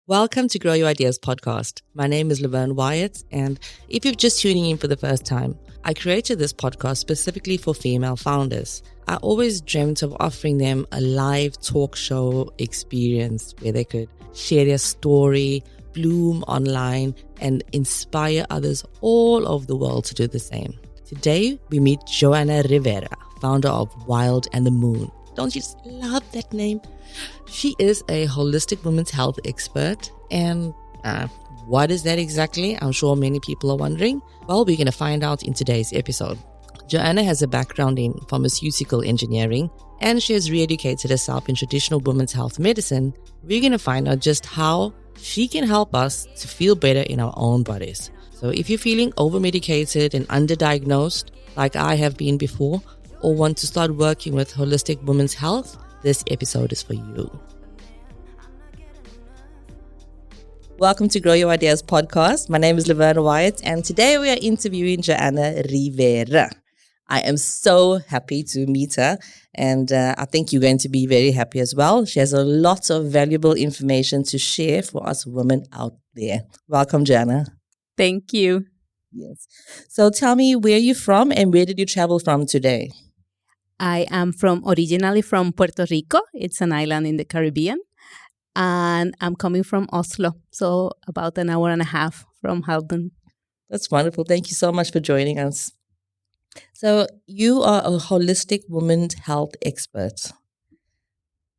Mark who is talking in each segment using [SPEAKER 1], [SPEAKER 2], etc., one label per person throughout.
[SPEAKER 1] Welcome to Grow Your Ideas podcast. My name is Laverne Wyatt, and if you're just tuning in for the first time, I created this podcast specifically for female founders. I always dreamt of offering them a live talk show experience where they could share their story, bloom online, and inspire others all over the world to do the same. Today, we meet Johanna Rivera, founder of Wild and the Moon. Don't you just love that name? She is a holistic women's health expert. And what is that exactly? I'm sure many people are wondering. Well, we're going to find out in today's episode. Johanna has a background in pharmaceutical engineering, and she has re-educated herself in traditional women's health medicine. We're going to find out just how she can help us to feel better in our own bodies. So if you're feeling overmedicated and underdiagnosed, like I have been before, or want to start working with holistic women's health, this episode is for you. Welcome to Grow Your Ideas podcast. My name is Laverne Wyatt, and today we are interviewing Johanna Rivera. I am so happy to meet her, and I think you're going to be very happy as well. She has a lot of valuable information to share for us women out there. Welcome, Johanna.
[SPEAKER 2] Thank you.
[SPEAKER 1] Yes. So tell me, where you're from and where did you travel from today?
[SPEAKER 2] I am originally from Puerto Rico. It's an island in the Caribbean. And I'm coming from Oslo, so about an hour and a half from Halden.
[SPEAKER 1] That's wonderful. Thank you so much for joining us. So you are a holistic women's health expert.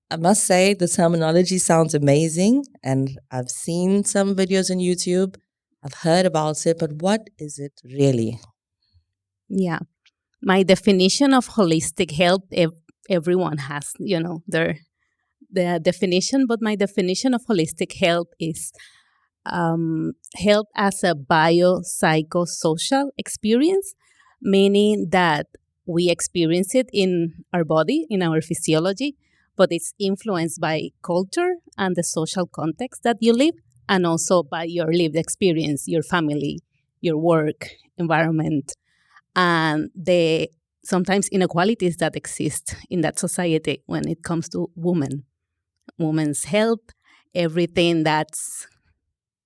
[SPEAKER 1] I must say the terminology sounds amazing, and I've seen some videos on YouTube. I've heard about it, but what is it really?
[SPEAKER 2] Yeah. My definition of holistic health, everyone has, their definition, but my definition of holistic health is health as a psychosocial experience, meaning that we experience it in our body, in our physiology, but it's influenced by culture and the social context that you live, and also by your lived experience, your family, your work environment, and the sometimes inequalities that exist in that society when it comes to women's health, everything that's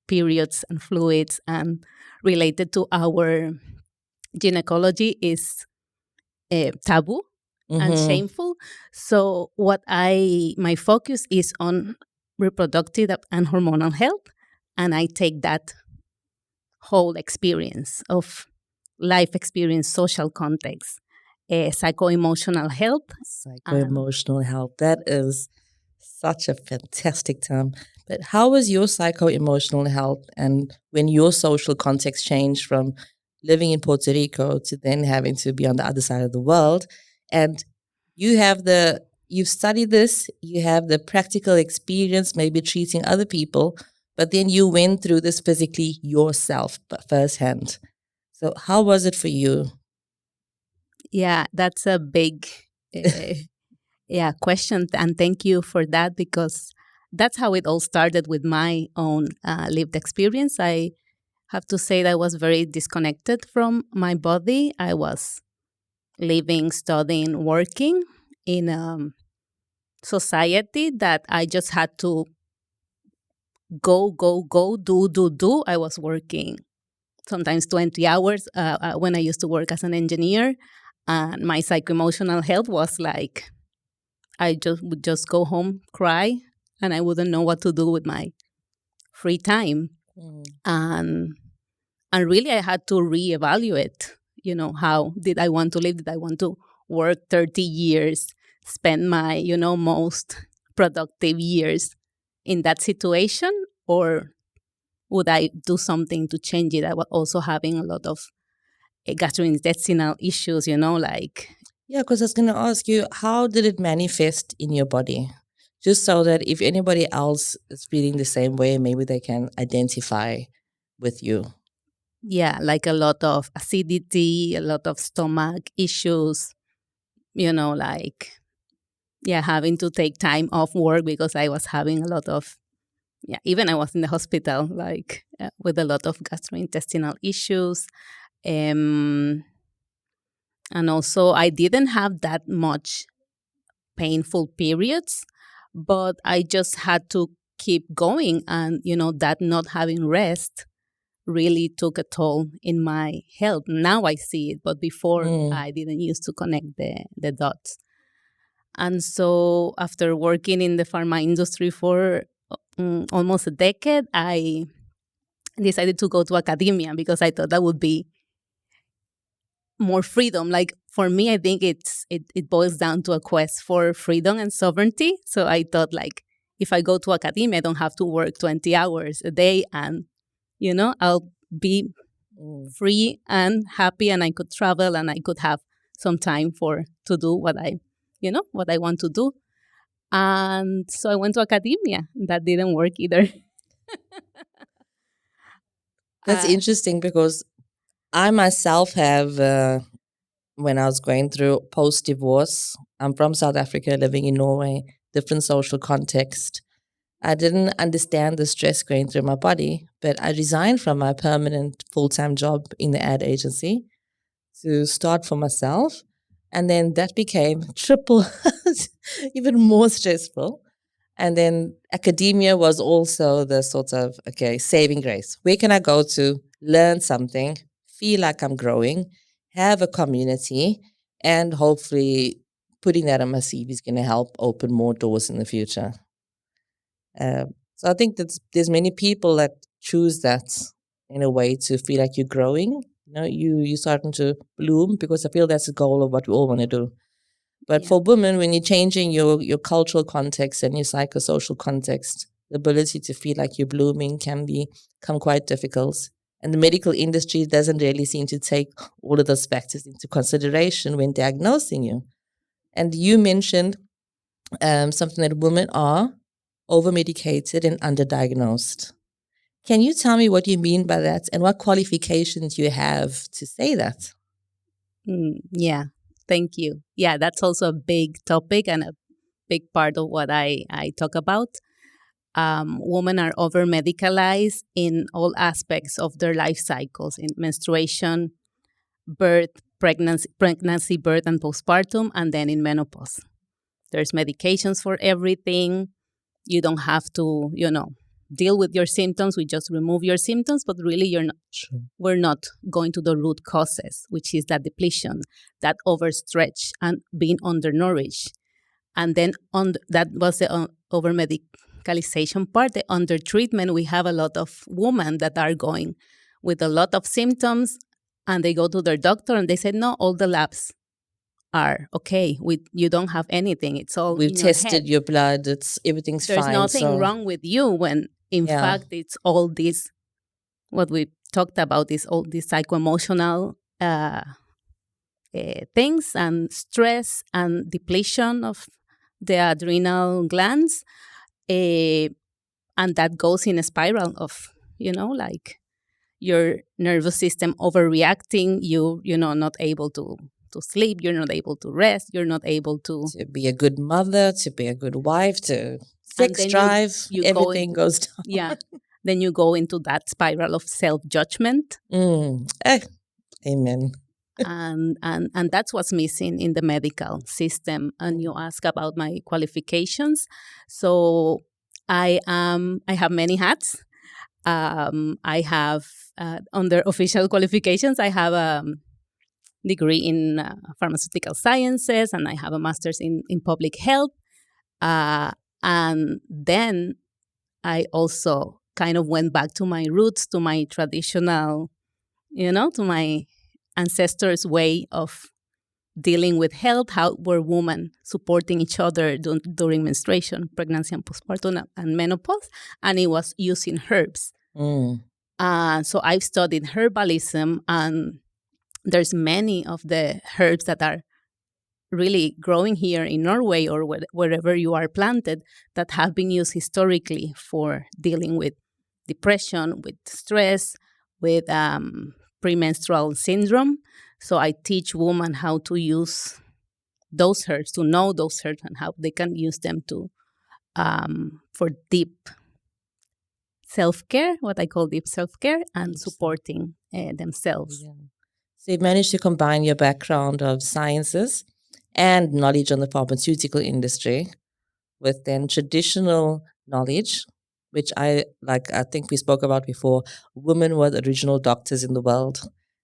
[SPEAKER 2] periods and fluids and related to our gynecology is taboo and shameful. So my focus is on reproductive and hormonal health, and I take that whole experience of life experience, social context, psycho-emotional health.
[SPEAKER 1] Psycho-emotional health. That is such a fantastic term. But how was your psycho-emotional health and when your social context changed from living in Puerto Rico to then having to be on the other side of the world? And you've studied this, you have the practical experience, maybe treating other people, but then you went through this physically yourself, but firsthand. So how was it for you?
[SPEAKER 2] Yeah, that's a big question. And thank you for that, because that's how it all started with my own lived experience. I have to say that I was very disconnected from my body. I was living, studying, working in a society that I just had to go, do. I was working sometimes 20 hours when I used to work as an engineer. And my psycho-emotional health was like, I would just go home, cry, and I wouldn't know what to do with my free time. And really I had to reevaluate, how did I want to live? Did I want to work 30 years, spend my, most productive years in that situation? Or would I do something to change it? I was also having a lot of gastrointestinal issues,
[SPEAKER 1] Yeah, because I was going to ask you, how did it manifest in your body? Just so that if anybody else is feeling the same way, maybe they can identify with you.
[SPEAKER 2] Yeah, like a lot of acidity, a lot of stomach issues, having to take time off work because I was having a lot of, even I was in the hospital, with a lot of gastrointestinal issues. And also I didn't have that much painful periods, but I just had to keep going. And, that not having rest really took a toll in my health. Now I see it, but before I didn't used to connect the dots. And so after working in the pharma industry for almost a decade, I decided to go to academia because I thought that would be more freedom. Like for me, I think it boils down to a quest for freedom and sovereignty. So I thought, like, if I go to academia, I don't have to work 20 hours a day, and I'll be free and happy, and I could travel, and I could have some time to do what I want to do. And so I went to academia. That didn't work either.
[SPEAKER 1] That's interesting because I myself have, when I was going through post-divorce, I'm from South Africa, living in Norway, different social context. I didn't understand the stress going through my body, but I resigned from my permanent full-time job in the ad agency to start for myself. And then that became triple, even more stressful. And then academia was also the sort of, okay, saving grace. Where can I go to learn something, feel like I'm growing, have a community, and hopefully putting that on my CV is going to help open more doors in the future. So I think that there's many people that choose that in a way to feel like you're growing. You're starting to bloom, because I feel that's the goal of what we all want to do. But for women, when you're changing your cultural context and your psychosocial context, the ability to feel like you're blooming can become quite difficult. And the medical industry doesn't really seem to take all of those factors into consideration when diagnosing you. And you mentioned something that women are overmedicated and underdiagnosed. Can you tell me what you mean by that and what qualifications you have to say that?
[SPEAKER 2] Yeah, thank you. Yeah, that's also a big topic and a big part of what I talk about. Women are over-medicalized in all aspects of their life cycles, in menstruation, birth, pregnancy, birth, and postpartum, and then in menopause. There's medications for everything. You don't have to, deal with your symptoms. We just remove your symptoms, but really we're not going to the root causes, which is that depletion, that overstretch, and being undernourished. And then that was the over-medicalization part. The undertreatment, we have a lot of women that are going with a lot of symptoms, and they go to their doctor and they say, no, all the labs are okay. You don't have anything. It's all
[SPEAKER 1] We've
[SPEAKER 2] in
[SPEAKER 1] tested your blood. Everything's
[SPEAKER 2] There's
[SPEAKER 1] fine.
[SPEAKER 2] There's nothing wrong with you, when in fact it's all this, what we talked about, is all these psycho-emotional things, and stress and depletion of the adrenal glands, and that goes in a spiral of, like your nervous system overreacting, not able to sleep, you're not able to rest, you're not able to
[SPEAKER 1] be a good mother, to be a good wife, to sex drive, everything goes down.
[SPEAKER 2] Yeah. Then you go into that spiral of self-judgment.
[SPEAKER 1] Amen.
[SPEAKER 2] And that's what's missing in the medical system. And you ask about my qualifications. So I have many hats. I have under official qualifications, I have a degree in pharmaceutical sciences, and I have a master's in public health. And then I also kind of went back to my roots, to my traditional, to my ancestors' way of dealing with health. How were women supporting each other during menstruation, pregnancy, and postpartum, and menopause? And it was using herbs. So I've studied herbalism, and there's many of the herbs that are really growing here in Norway or wherever you are planted that have been used historically for dealing with depression, with stress, with premenstrual syndrome. So I teach women how to use those herbs, to know those herbs, and how they can use them for deep self-care, what I call deep self-care, and supporting themselves.
[SPEAKER 1] Yeah. So you've managed to combine your background of sciences and knowledge on the pharmaceutical industry with then traditional knowledge which I think we spoke about before. Women were the original doctors in the world,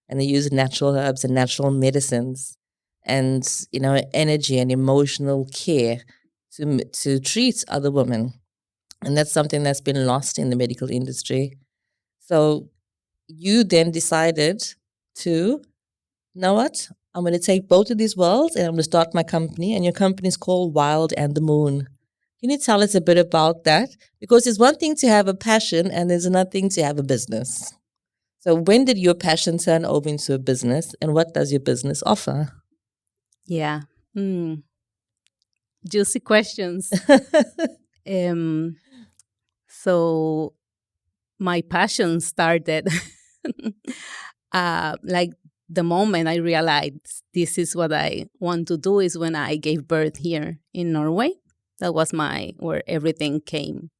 [SPEAKER 1] and they used natural herbs and natural medicines and, energy and emotional care to treat other women. And that's something that's been lost in the medical industry. So you then decided to, you know what? I'm going to take both of these worlds and I'm going to start my company. And your company is called Wild and the Moon. Can you tell us a bit about that? Because it's one thing to have a passion and there's another thing to have a business. So when did your passion turn over into a business, and what does your business offer?
[SPEAKER 2] Yeah. Juicy questions. So my passion started like the moment I realized this is what I want to do is when I gave birth here in Norway. That was where everything came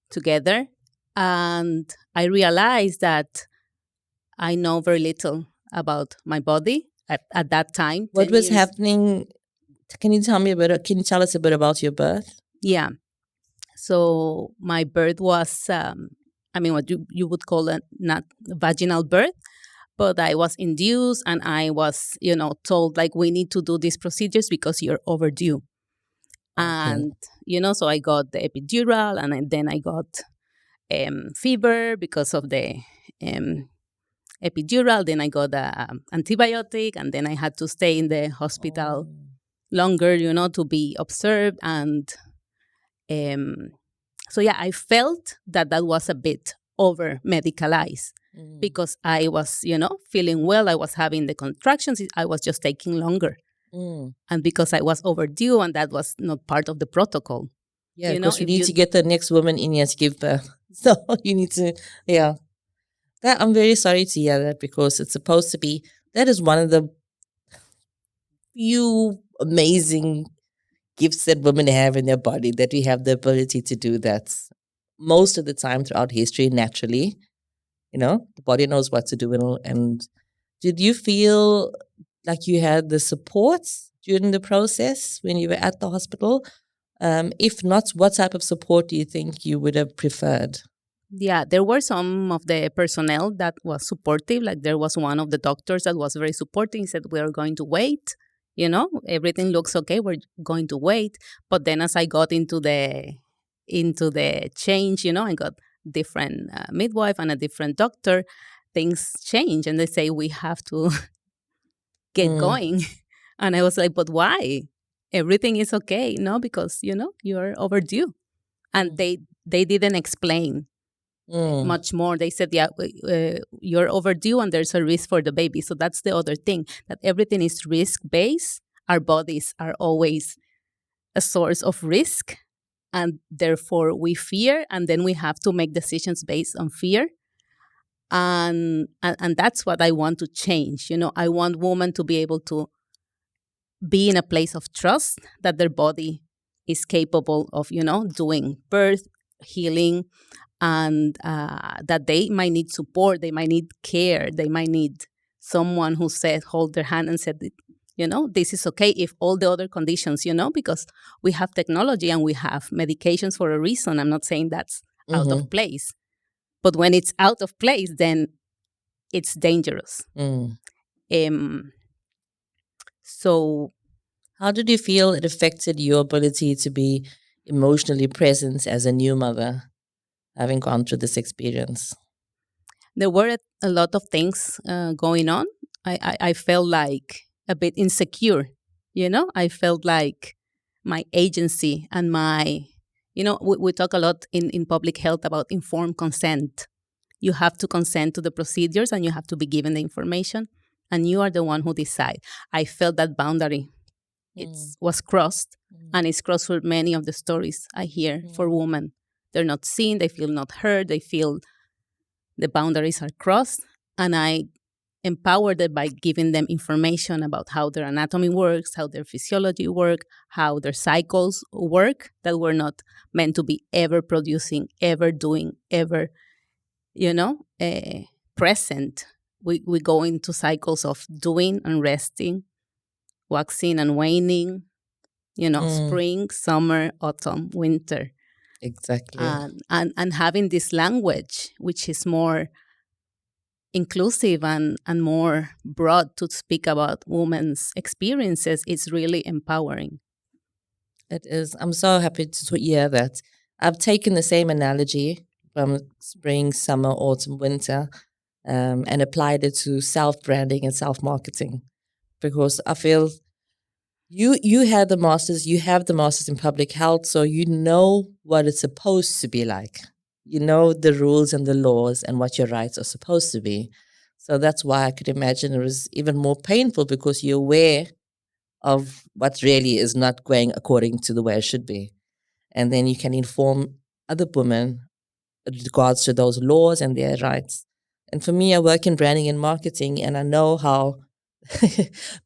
[SPEAKER 2] together. And I realized that I know very little about my body at that time.
[SPEAKER 1] What
[SPEAKER 2] 10
[SPEAKER 1] was
[SPEAKER 2] years.
[SPEAKER 1] happening? Can you tell us a bit about your birth?
[SPEAKER 2] Yeah. So my birth was, what you would call a not vaginal birth, but I was induced and I was, told like we need to do these procedures because you're overdue.
[SPEAKER 1] Okay.
[SPEAKER 2] And, so I got the epidural and then I got fever because of the epidural. Then I got the antibiotic and then I had to stay in the hospital longer, to be observed. And so, yeah, I felt that was a bit over medicalized because I was, feeling well. I was having the contractions. I was just taking longer. And because I was overdue and that was not part of the protocol.
[SPEAKER 1] Yeah, because you need to get the next woman in here to give birth. So you need to, yeah. That I'm very sorry to hear that because it's supposed to be, that is one of the few amazing gifts that women have in their body, that we have the ability to do that most of the time throughout history naturally. The body knows what to do. And did you feel like you had the support during the process when you were at the hospital? If not, what type of support do you think you would have preferred?
[SPEAKER 2] Yeah, there were some of the personnel that was supportive. Like there was one of the doctors that was very supportive. He said, "We are going to wait. Everything looks okay. We're going to wait." But then as I got into the change, I got different midwife and a different doctor. Things change, and they say we have to get going. And I was like, "But why? Everything is okay, no? Because you're overdue." And they didn't explain much more. They said, yeah, you're overdue and there's a risk for the baby. So that's the other thing, that everything is risk-based. Our bodies are always a source of risk, and therefore we fear, and then we have to make decisions based on fear. And that's what I want to change. I want women to be able to be in a place of trust that their body is capable of, doing birth, healing, and that they might need support, they might need care, they might need someone who said, hold their hand and said, this is okay if all the other conditions, because we have technology and we have medications for a reason. I'm not saying that's out of place, but when it's out of place, then it's dangerous. So
[SPEAKER 1] how did you feel it affected your ability to be emotionally present as a new mother, having gone through this experience?
[SPEAKER 2] There were a lot of things going on. I felt like a bit insecure, I felt like my agency and my, we talk a lot in public health about informed consent. You have to consent to the procedures and you have to be given the information, and you are the one who decide. I felt that boundary was crossed, and it's crossed for many of the stories I hear for women. They're not seen, they feel not heard, they feel the boundaries are crossed, and I empowered them by giving them information about how their anatomy works, how their physiology work, how their cycles work, that we're not meant to be ever producing, ever doing, ever, present. We go into cycles of doing and resting, waxing and waning, spring, summer, autumn, winter.
[SPEAKER 1] Exactly.
[SPEAKER 2] And having this language, which is more inclusive and more broad to speak about women's experiences, is really empowering.
[SPEAKER 1] It is. I'm so happy to hear that. I've taken the same analogy from spring, summer, autumn, winter, and applied it to self branding and self marketing, because I feel you had the masters, you have the masters in public health, so you know what it's supposed to be like. You know the rules and the laws and what your rights are supposed to be. So that's why I could imagine it was even more painful, because you're aware of what really is not going according to the way it should be. And then you can inform other women with regards to those laws and their rights. And for me, I work in branding and marketing, and I know how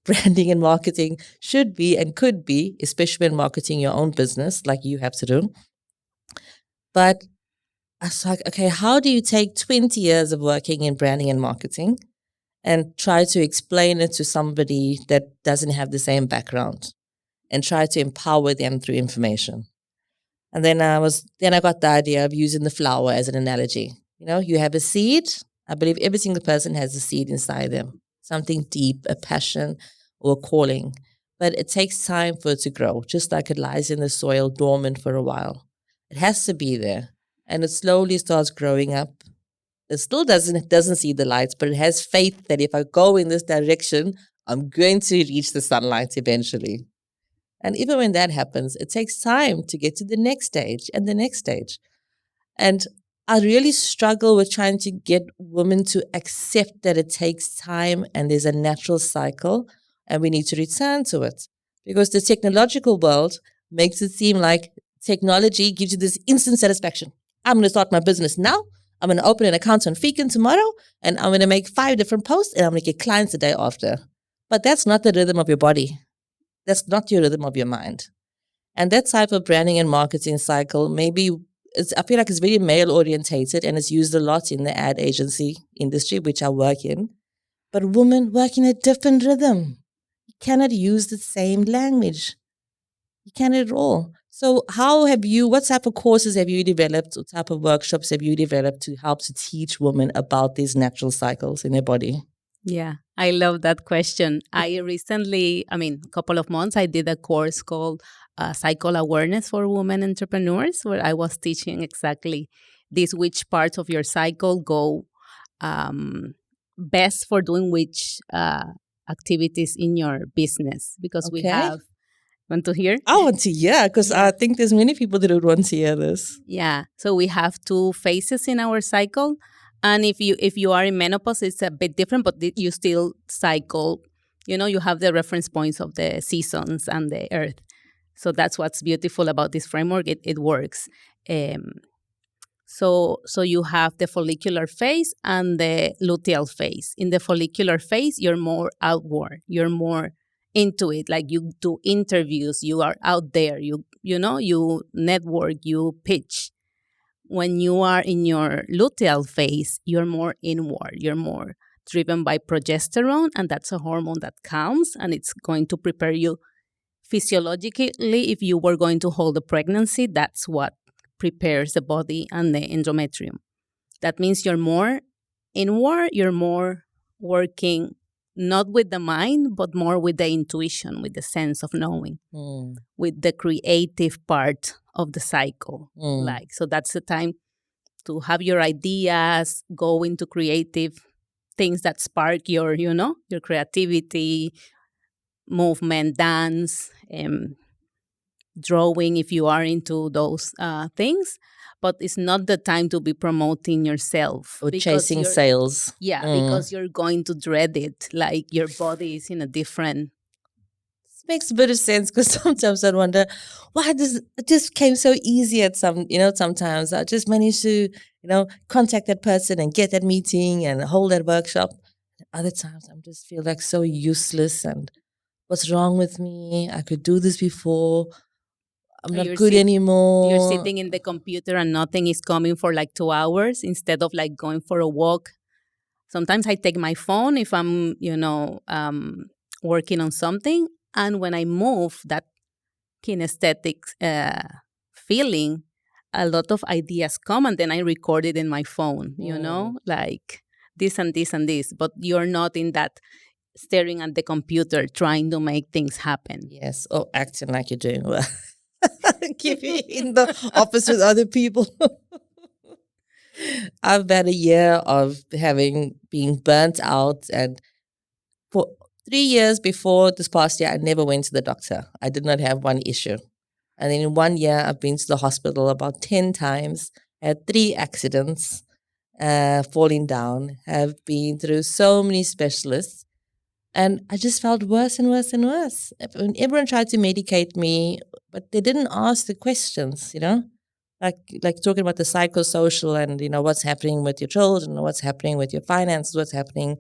[SPEAKER 1] branding and marketing should be and could be, especially when marketing your own business like you have to do. But I was like, okay, how do you take 20 years of working in branding and marketing and try to explain it to somebody that doesn't have the same background and try to empower them through information? And then I got the idea of using the flower as an analogy. You have a seed. I believe every single person has a seed inside them, something deep, a passion or a calling. But it takes time for it to grow, just like it lies in the soil dormant for a while. It has to be there. And it slowly starts growing up. It still doesn't see the lights, but it has faith that if I go in this direction, I'm going to reach the sunlight eventually. And even when that happens, it takes time to get to the next stage and the next stage. And I really struggle with trying to get women to accept that it takes time and there's a natural cycle and we need to return to it. Because the technological world makes it seem like technology gives you this instant satisfaction. I'm going to start my business now. I'm going to open an account on Fekin tomorrow, and I'm going to make 5 different posts, and I'm going to get clients the day after. But that's not the rhythm of your body. That's not your rhythm of your mind. And that type of branding and marketing cycle, I feel like it's very male orientated and it's used a lot in the ad agency industry, which I work in. But women work in a different rhythm. You cannot use the same language. You cannot at all. So what type of courses have you developed, what type of workshops have you developed to help to teach women about these natural cycles in their body?
[SPEAKER 2] Yeah, I love that question. I recently, a couple of months, I did a course called Cycle Awareness for Women Entrepreneurs, where I was teaching exactly this, which parts of your cycle go best for doing which activities in your business. Because we have, want to hear?
[SPEAKER 1] I want to hear, because I think there's many people that would want to hear this.
[SPEAKER 2] Yeah, so we have 2 phases in our cycle. And if you are in menopause, it's a bit different, but you still cycle. You have the reference points of the seasons and the earth. So that's what's beautiful about this framework. It works. So you have the follicular phase and the luteal phase. In the follicular phase, you're more outward. You're more into it. Like you do interviews. You are out there. You network. You pitch. When you are in your luteal phase, you're more inward. You're more driven by progesterone, and that's a hormone that calms, and it's going to prepare you physiologically. If you were going to hold a pregnancy, that's what prepares the body and the endometrium. That means you're more inward. You're more working not with the mind, but more with the intuition, with the sense of knowing, with the creative part of the cycle. So that's the time to have your ideas, go into creative things that spark your creativity, movement, dance, drawing, if you are into those things. But it's not the time to be promoting yourself
[SPEAKER 1] or chasing sales.
[SPEAKER 2] Yeah, because you're going to dread it. Like your body is in a different.
[SPEAKER 1] Makes a bit of sense, because sometimes I wonder why it just came so easy at sometimes I just managed to, contact that person and get that meeting and hold that workshop. Other times I just feel like so useless and what's wrong with me? I could do this before. I'm not good anymore.
[SPEAKER 2] You're sitting in the computer and nothing is coming for like 2 hours instead of like going for a walk. Sometimes I take my phone if I'm, working on something. And when I move, that kinesthetic feeling, a lot of ideas come, and then I record it in my phone, like this and this and this, but you're not in that staring at the computer trying to make things happen.
[SPEAKER 1] Yes, or acting like you're doing well. Keep you in the office with other people. I've had a year of being burnt out, and for 3 years before this past year, I never went to the doctor. I did not have one issue. And then in 1 year, I've been to the hospital about 10 times, had 3 accidents, falling down, have been through so many specialists. And I just felt worse and worse and worse. Everyone tried to medicate me, but they didn't ask the questions, like talking about the psychosocial and, what's happening with your children, what's happening with your finances, what's happening,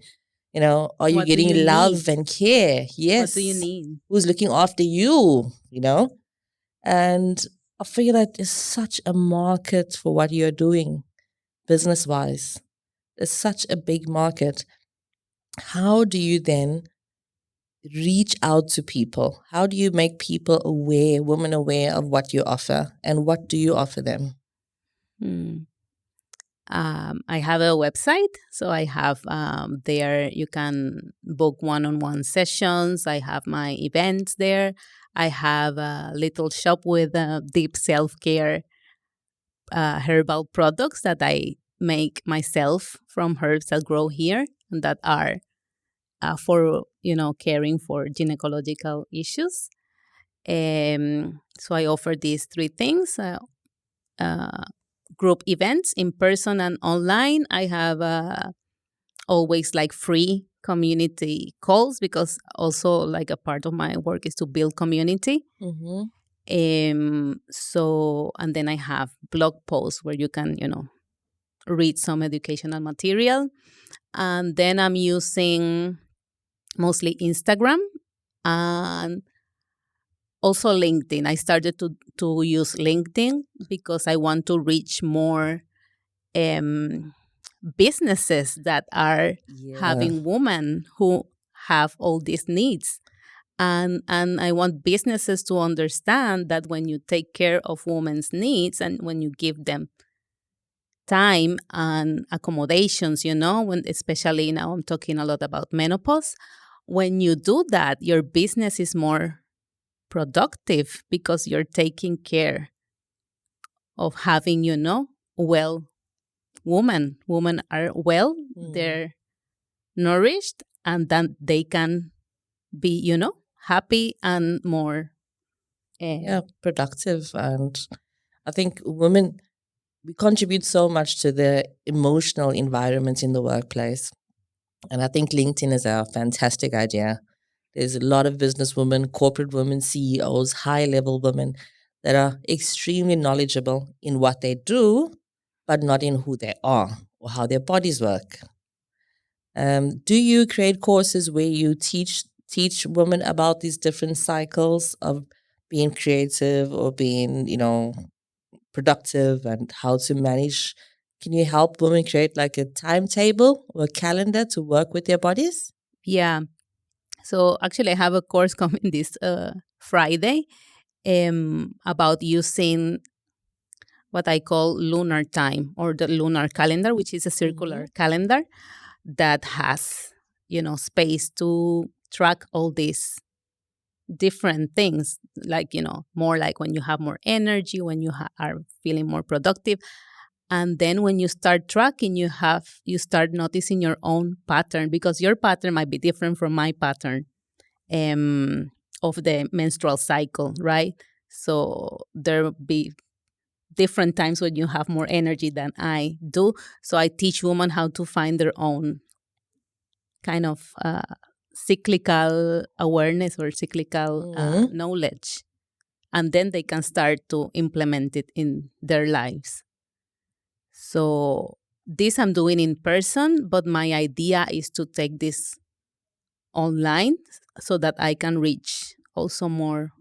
[SPEAKER 1] are you
[SPEAKER 2] What do you
[SPEAKER 1] getting love
[SPEAKER 2] need?
[SPEAKER 1] and care? Yes.
[SPEAKER 2] What do you need?
[SPEAKER 1] Who's looking after you, And I feel that there's such a market for what you're doing business-wise. There's such a big market. How do you then reach out to people? How do you make people aware, women aware of what you offer, and what do you offer them?
[SPEAKER 2] I have a website, so I have there you can book one-on-one sessions. I have my events there. I have a little shop with deep self-care herbal products that I make myself from herbs that grow here and that are for caring for gynecological issues. So I offer these 3 things. Group events in person and online. I have always like free community calls, because also like a part of my work is to build community. So, and then I have blog posts where you can, read some educational material. And then I'm using mostly Instagram and also LinkedIn. I started to use LinkedIn because I want to reach more businesses that are having women who have all these needs. And I want businesses to understand that when you take care of women's needs and when you give them time and accommodations, when especially now I'm talking a lot about menopause, when you do that, your business is more productive because you're taking care of having, well women. Women are well, they're nourished, and then they can be, happy and more
[SPEAKER 1] productive. And I think women, we contribute so much to the emotional environment in the workplace. And I think LinkedIn is a fantastic idea. There's a lot of businesswomen, corporate women, CEOs, high-level women that are extremely knowledgeable in what they do, but not in who they are or how their bodies work. Do you create courses where you teach women about these different cycles of being creative or being, productive, and how to manage? Can you help women create like a timetable or a calendar to work with their bodies?
[SPEAKER 2] Yeah. So actually, I have a course coming this Friday about using what I call lunar time, or the lunar calendar, which is a circular calendar that has, space to track all these different things, like, more like when you have more energy, when you are feeling more productive. And then when you start tracking, you start noticing your own pattern, because your pattern might be different from my pattern of the menstrual cycle, right? So there'll be different times when you have more energy than I do. So I teach women how to find their own kind of cyclical awareness or cyclical knowledge. And then they can start to implement it in their lives. So this I'm doing in person, but my idea is to take this online so that I can reach also more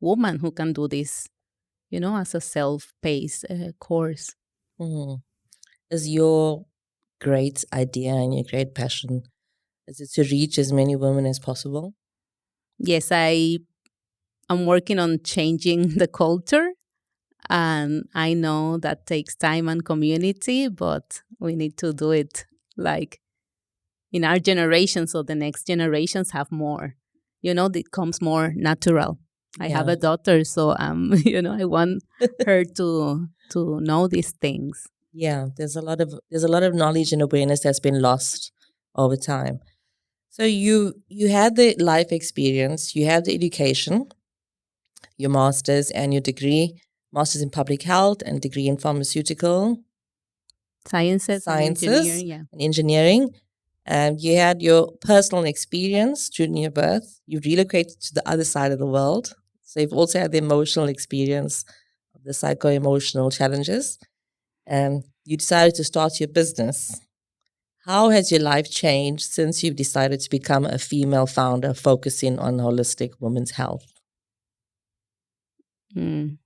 [SPEAKER 2] women who can do this, as a self-paced course.
[SPEAKER 1] Is your great idea and your great passion, is it to reach as many women as possible?
[SPEAKER 2] Yes, I'm working on changing the culture And I know that takes time and community, but we need to do it like in our generation, so the next generations have more. It comes more natural. I have
[SPEAKER 1] Yeah.
[SPEAKER 2] a daughter, so I want her to know these things.
[SPEAKER 1] Yeah, there's a lot of knowledge and awareness that's been lost over time. So you had the life experience, you had the education, your master's and your degree, master's in public health and degree in pharmaceutical
[SPEAKER 2] Sciences and
[SPEAKER 1] sciences
[SPEAKER 2] engineering, yeah.
[SPEAKER 1] and engineering. And you had your personal experience during your birth. You relocated to the other side of the world. So you've also had the emotional experience of the psycho-emotional challenges. And you decided to start your business. How has your life changed since you've decided to become a female founder focusing on holistic women's health?
[SPEAKER 2] Mm.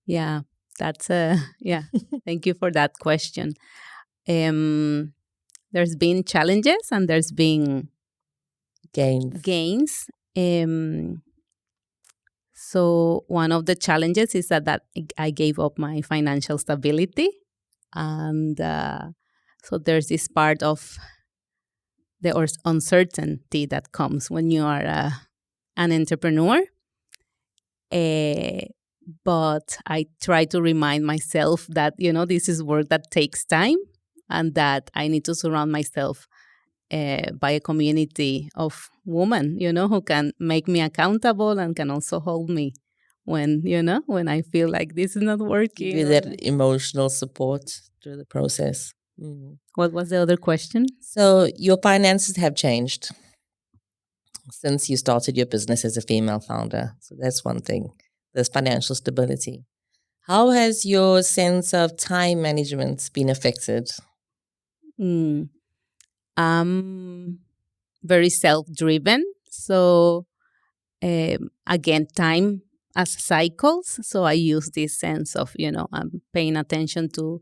[SPEAKER 2] Yeah, that's a yeah. Thank you for that question. Um, there's been challenges and there's been
[SPEAKER 1] Gains.
[SPEAKER 2] gains. So one of the challenges is that I gave up my financial stability, and so there's this part of the uncertainty that comes when you are an entrepreneur. Uh, but I try to remind myself that this is work that takes time, and that I need to surround myself by a community of women, who can make me accountable and can also hold me when I feel like this is not
[SPEAKER 1] Give
[SPEAKER 2] working.
[SPEAKER 1] you that emotional support through the process. Mm.
[SPEAKER 2] What was the other question?
[SPEAKER 1] So your finances have changed since you started your business as a female founder. So that's one thing. There's financial stability. How has your sense of time management been affected?
[SPEAKER 2] Mm, I'm very self-driven, so again, time as cycles. So I use this sense of I'm paying attention to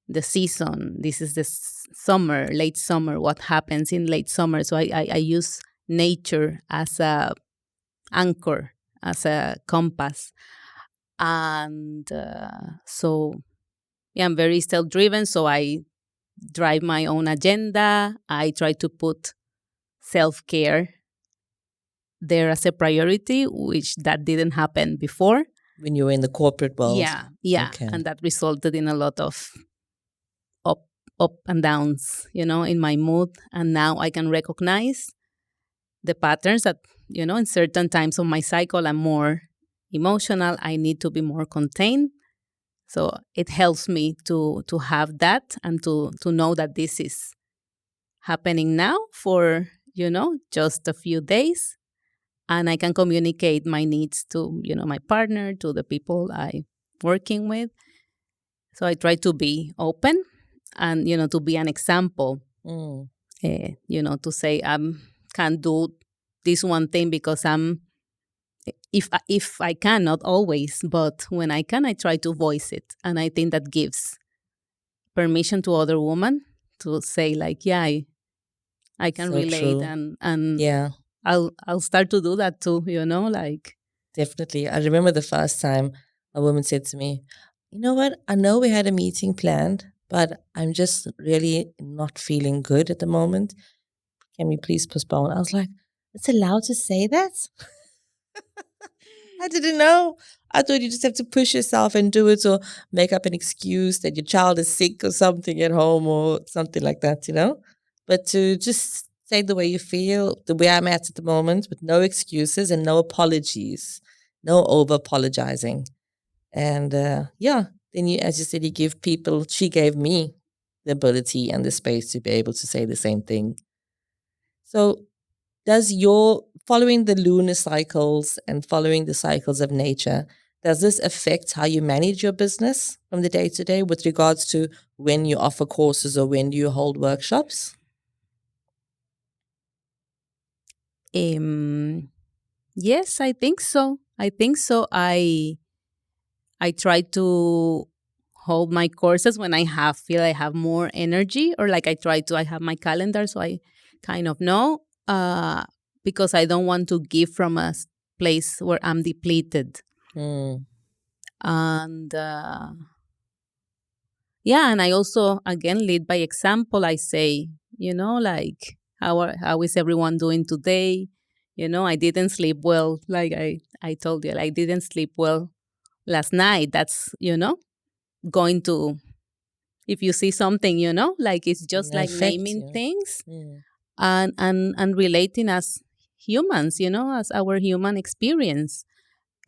[SPEAKER 2] the season. This is the summer, late summer. What happens in late summer? So I use nature as a anchor, as a compass, and so yeah, I'm very self-driven. So I drive my own agenda. I try to put self-care there as a priority, which that didn't happen before.
[SPEAKER 1] When you were in the corporate world?
[SPEAKER 2] Yeah,
[SPEAKER 1] Okay.
[SPEAKER 2] and that resulted in a lot of up up and downs, in my mood. And now I can recognize the patterns that, in certain times of my cycle, I'm more emotional. I need to be more contained. So it helps me to have that and to know that this is happening now for, just a few days. And I can communicate my needs to, my partner, to the people I working with. So I try to be open and, to be an example,
[SPEAKER 1] Mm.
[SPEAKER 2] to say I can't do this one thing because if I can, not always, but when I can, I try to voice it. And I think that gives permission to other women to say like, yeah, I can
[SPEAKER 1] So
[SPEAKER 2] relate,
[SPEAKER 1] true.
[SPEAKER 2] and
[SPEAKER 1] Yeah,
[SPEAKER 2] I'll start to do that too, like.
[SPEAKER 1] definitely. I remember the first time a woman said to me, "You know what? I know we had a meeting planned, but I'm just really not feeling good at the moment. Can we please postpone?" I was like, "It's allowed to say that?" I didn't know. I thought you just have to push yourself and do it, or make up an excuse that your child is sick or something at home or something like that. But to just say the way you feel, the way I'm at the moment, with no excuses and no apologies, no over apologizing. And yeah, then you, as you said, you give people, she gave me the ability and the space to be able to say the same thing. So does your following the lunar cycles and following the cycles of nature, does this affect how you manage your business from the day to day with regards to when you offer courses or when you hold workshops?
[SPEAKER 2] Yes, I think so. I try to hold my courses when feel I have more energy, or like I have my calendar, so I kind of know, because I don't want to give from a place where I'm depleted.
[SPEAKER 1] Mm.
[SPEAKER 2] And yeah, and I also again lead by example. I say, like how is everyone doing today? I didn't sleep well. Like I told you, I didn't sleep well last night. That's going to, if you see something, like it's just like
[SPEAKER 1] Affect
[SPEAKER 2] naming
[SPEAKER 1] you.
[SPEAKER 2] things
[SPEAKER 1] Mm.
[SPEAKER 2] and relating as humans, as our human experience.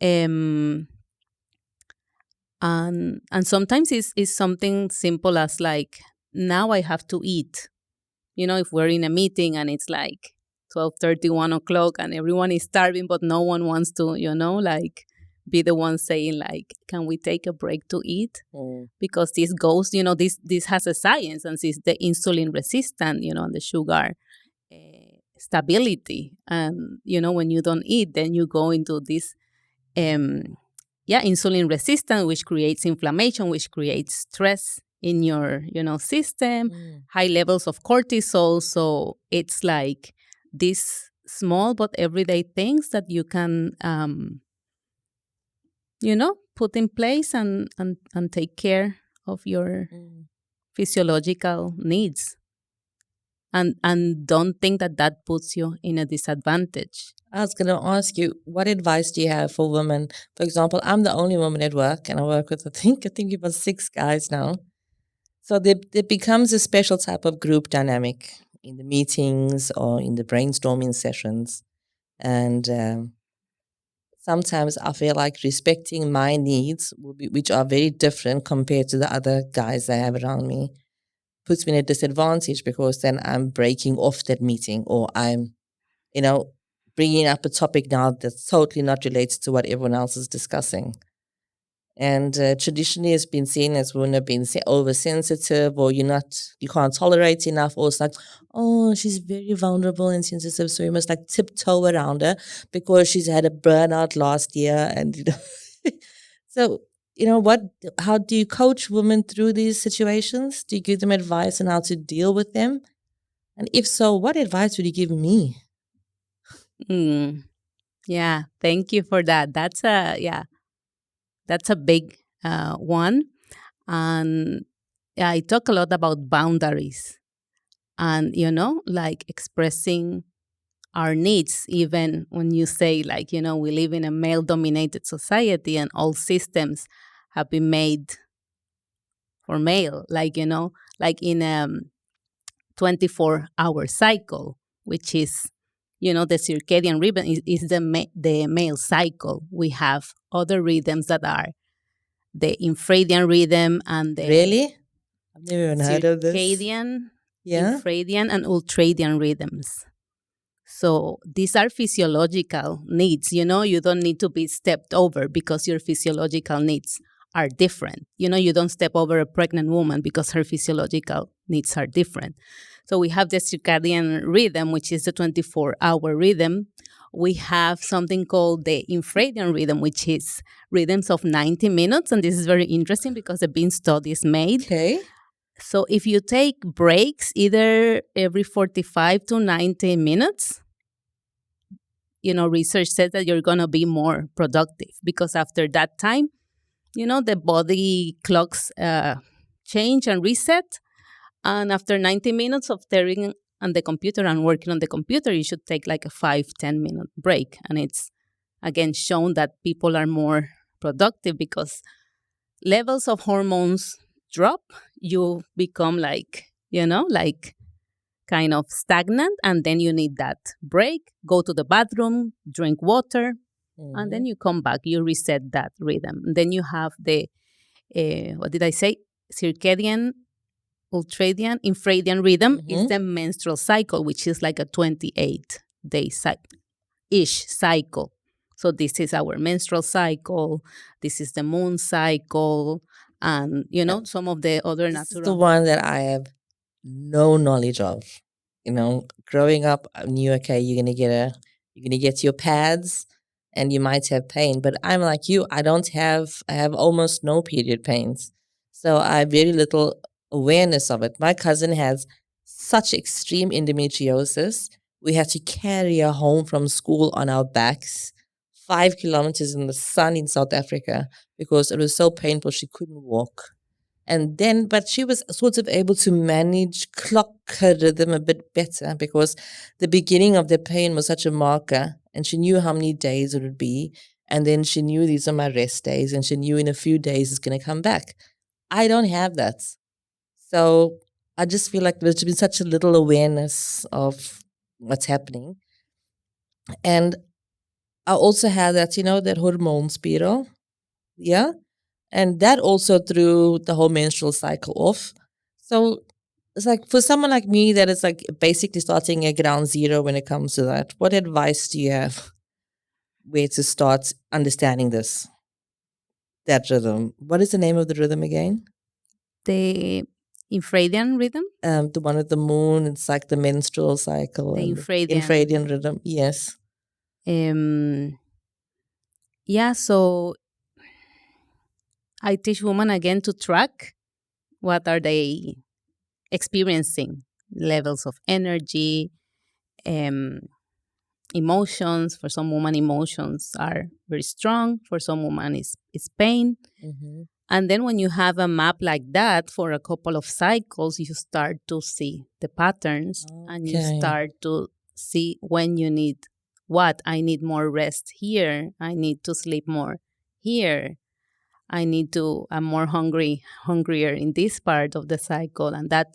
[SPEAKER 2] Um, and sometimes it's something simple as like, now I have to eat. If we're in a meeting and it's like 12:30, 1 o'clock, and everyone is starving, but no one wants to, like be the one saying like, can we take a break to eat?
[SPEAKER 1] Mm.
[SPEAKER 2] Because this goes, this has a science, and it's the insulin resistant, and the sugar stability. And when you don't eat, then you go into this insulin resistant, which creates inflammation, which creates stress in your system,
[SPEAKER 1] Mm.
[SPEAKER 2] high levels of cortisol. So it's like these small but everyday things that you can put in place and take care of your
[SPEAKER 1] Mm.
[SPEAKER 2] physiological needs, and don't think that puts you in a disadvantage.
[SPEAKER 1] I was going to ask you, what advice do you have for women? For example, I'm the only woman at work, and I work with I think about 6 guys now. So there becomes a special type of group dynamic in the meetings or in the brainstorming sessions, and sometimes I feel like respecting my needs, which are very different compared to the other guys I have around me, puts me in a disadvantage because then I'm breaking off that meeting, or I'm, you know, bringing up a topic now that's totally not related to what everyone else is discussing. And traditionally, it's been seen as women have been oversensitive, or you can't tolerate enough, or it's like, oh, she's very vulnerable and sensitive, so you must like tiptoe around her because she's had a burnout last year, and so what? How do you coach women through these situations? Do you give them advice on how to deal with them? And if so, what advice would you give me?
[SPEAKER 2] Mm, yeah, thank you for that. That's a big one. And I talk a lot about boundaries and, like expressing our needs, even when you say, like, we live in a male dominated society and all systems have been made for male, like in a 24-hour cycle, which is, the circadian rhythm is the male cycle. We have other rhythms that are the infradian rhythm and the
[SPEAKER 1] Really? I've never even heard of this.
[SPEAKER 2] circadian,
[SPEAKER 1] Yeah.
[SPEAKER 2] infradian, and ultradian rhythms. So these are physiological needs. You don't need to be stepped over because your physiological needs are different. You don't step over a pregnant woman because her physiological needs are different. So we have the circadian rhythm, which is the 24-hour rhythm. We have something called the infradian rhythm, which is rhythms of 90 minutes. And this is very interesting because there have been studies made.
[SPEAKER 1] Okay.
[SPEAKER 2] So if you take breaks either every 45 to 90 minutes, research says that you're going to be more productive because after that time, the body clocks change and reset. And after 90 minutes of staring on the computer and working on the computer, you should take like a 5-10 minute break. And it's again shown that people are more productive because levels of hormones drop. You become like, like kind of stagnant, and then you need that break, go to the bathroom, drink water, and then
[SPEAKER 1] Mhm.
[SPEAKER 2] you come back, you reset that rhythm. And then you have the, what did I say? Circadian, ultradian, infradian rhythm is
[SPEAKER 1] Mhm.
[SPEAKER 2] the menstrual cycle, which is like a 28-day ish cycle. So this is our menstrual cycle, this is the moon cycle, and some of the other
[SPEAKER 1] This is the
[SPEAKER 2] natural.
[SPEAKER 1] one that I have no knowledge of. Growing up, I knew, okay, you're gonna get your pads, and you might have pain. But I'm like you. I have almost no period pains, so I have very little awareness of it. My cousin has such extreme endometriosis. We had to carry her home from school on our backs 5 kilometers in the sun in South Africa because it was so painful she couldn't walk. And then, but she was sort of able to manage clock her rhythm a bit better because the beginning of the pain was such a marker, and she knew how many days it would be. And then she knew these are my rest days, and she knew in a few days it's going to come back. I don't have that. So I just feel like there's been such a little awareness of what's happening. And I also had that, that hormone spiral. Yeah. And that also threw the whole menstrual cycle off. So it's like for someone like me that is like basically starting at ground zero when it comes to that, what advice do you have where to start understanding that rhythm? What is the name of the rhythm again?
[SPEAKER 2] The infradian rhythm?
[SPEAKER 1] The one with the moon, it's like the menstrual cycle.
[SPEAKER 2] The
[SPEAKER 1] and
[SPEAKER 2] infradian.
[SPEAKER 1] Infradian rhythm, yes.
[SPEAKER 2] Yeah, so I teach women again to track what are they experiencing, levels of energy, emotions. For some women, emotions are very strong. For some women, it's pain.
[SPEAKER 1] Mm-hmm.
[SPEAKER 2] And then when you have a map like that for a couple of cycles, you start to see the patterns and you start to see when you need what. I need more rest here. I need to sleep more here. I'm more hungrier in this part of the cycle. And that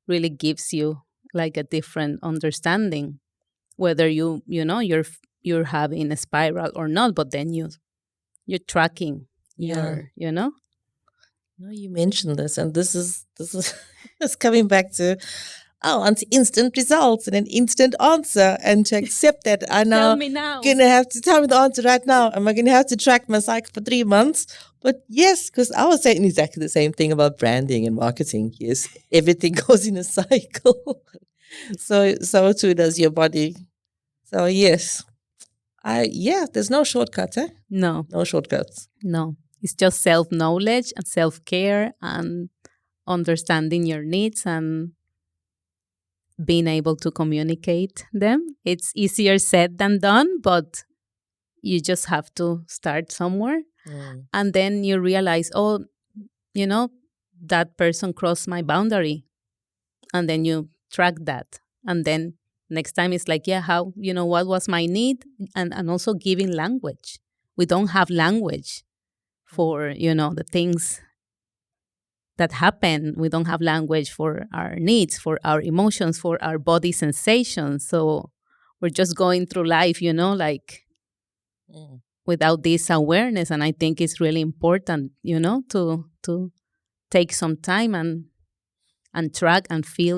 [SPEAKER 2] really gives you like a different understanding, whether you're having a spiral or not, but then you're tracking your.
[SPEAKER 1] No, you mentioned this, and this is it's coming back to and instant results and an instant answer, and to accept that I now
[SPEAKER 2] Tell me now.
[SPEAKER 1] Gonna have to tell me the answer right now. Am I gonna have to track my cycle for 3 months? But yes, because I was saying exactly the same thing about branding and marketing. Yes, everything goes in a cycle. So too does your body. So yes, there's no shortcut, eh?
[SPEAKER 2] No
[SPEAKER 1] shortcuts.
[SPEAKER 2] No, it's just self-knowledge and self-care and understanding your needs and being able to communicate them. It's easier said than done, but you just have to start somewhere. And then you realize, that person crossed my boundary. And then you track that. And then next time it's like, what was my need? And also giving language. We don't have language for, the things that happen. We don't have language for our needs, for our emotions, for our body sensations. So we're just going through life, without this awareness. And I think it's really important, to take some time and track and feel.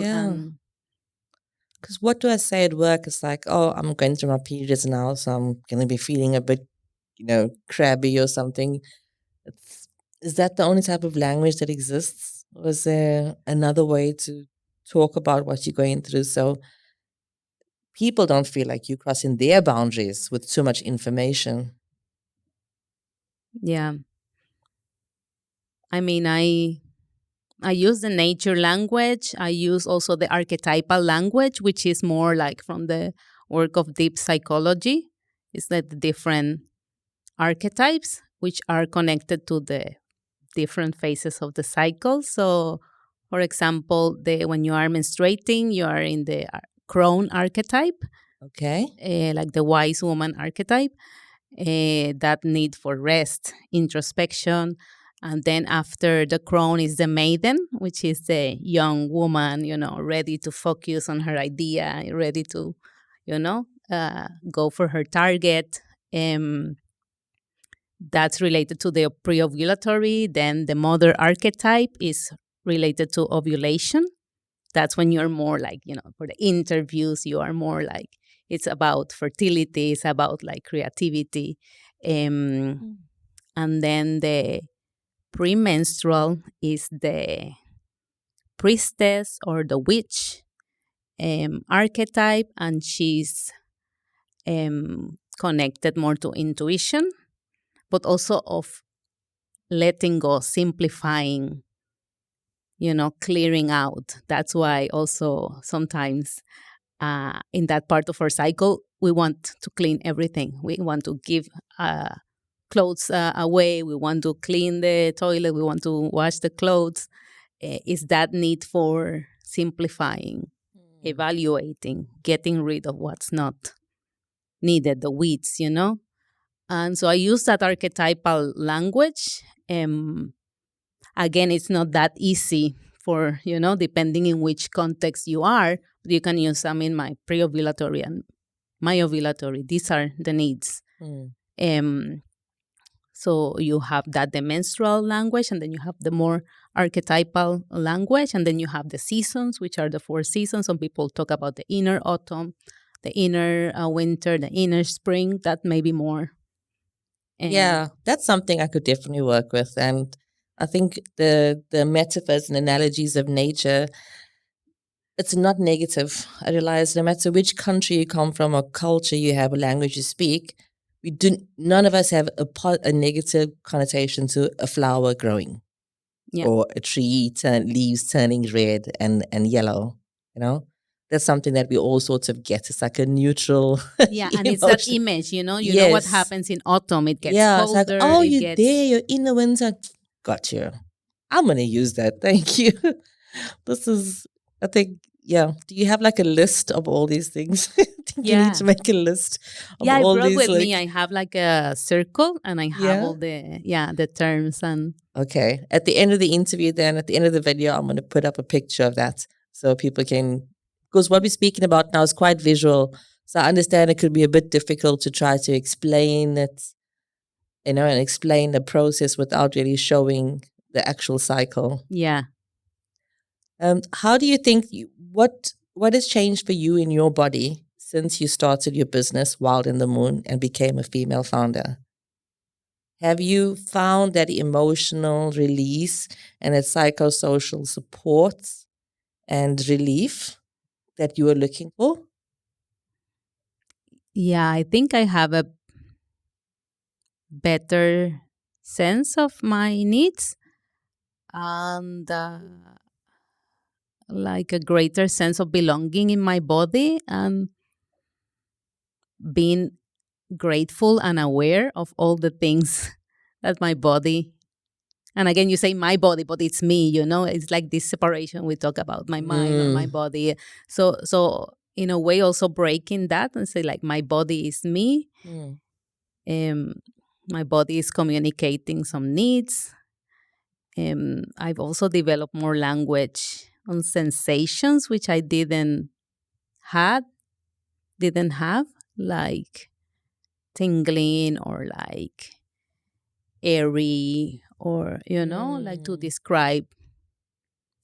[SPEAKER 1] Because what do I say at work? It's like, oh, I'm going through my periods now, so I'm going to be feeling a bit, crabby or something. Is that the only type of language that exists? Or is there another way to talk about what you're going through so people don't feel like you're crossing their boundaries with too much information?
[SPEAKER 2] Yeah. I mean, I use the nature language. I use also the archetypal language, which is more like from the work of deep psychology. It's like the different archetypes, which are connected to the different phases of the cycle. So, for example, when you are menstruating, you are in the crone archetype.
[SPEAKER 1] Okay.
[SPEAKER 2] Like the wise woman archetype. That need for rest, introspection. And then after the crone is the maiden, which is the young woman, ready to focus on her idea, ready to, go for her target. That's related to the pre-ovulatory. Then the mother archetype is related to ovulation. That's when you're more like, for the interviews, you are more like, it's about fertility, it's about like creativity. And then the premenstrual is the priestess or the witch archetype, and she's connected more to intuition, but also of letting go, simplifying, clearing out. That's why also sometimes in that part of our cycle, we want to clean everything. We want to give clothes away. We want to clean the toilet. We want to wash the clothes. Is that need for simplifying, evaluating, getting rid of what's not needed, the weeds, And so I use that archetypal language. Again, it's not that easy for, depending in which context you are. You can use some in my pre-ovulatory and my ovulatory. These are the needs. So you have that, the menstrual language, and then you have the more archetypal language, and then you have the seasons, which are the 4 seasons. Some people talk about the inner autumn, the inner winter, the inner spring. That may be more.
[SPEAKER 1] Yeah, that's something I could definitely work with. And I think the metaphors and analogies of nature, it's not negative. I realize no matter which country you come from or culture you have, or language you speak, none of us have a negative connotation to a flower growing, or a tree leaves turning red and yellow. That's something that we all sort of get. It's like a neutral
[SPEAKER 2] and it's that image, you know what happens in autumn. It gets colder.
[SPEAKER 1] It's like, oh, you're there, you're in the winter. Got you. I'm going to use that. Thank you. This is, I think, do you have like a list of all these things? I think you need to make a list of all
[SPEAKER 2] I brought
[SPEAKER 1] these.
[SPEAKER 2] With me, I have like a circle, and I have all the terms. And
[SPEAKER 1] okay, at the end of the interview, then at the end of the video, I'm going to put up a picture of that so people can, because what we're speaking about now is quite visual. So I understand it could be a bit difficult to try to explain it, and explain the process without really showing the actual cycle.
[SPEAKER 2] Yeah.
[SPEAKER 1] How do you think, what has changed for you in your body since you started your business, Wild in the Moon, and became a female founder? Have you found that emotional release and that psychosocial support and relief that you were looking for?
[SPEAKER 2] Yeah, I think I have a better sense of my needs and like a greater sense of belonging in my body, and being grateful and aware of all the things that my body, and again, you say my body, but it's me, it's like this separation we talk about, my mind or my body. So in a way, also breaking that and say, like, my body is me. My body is communicating some needs. I've also developed more language on sensations, which I didn't have, like tingling or like airy, or like to describe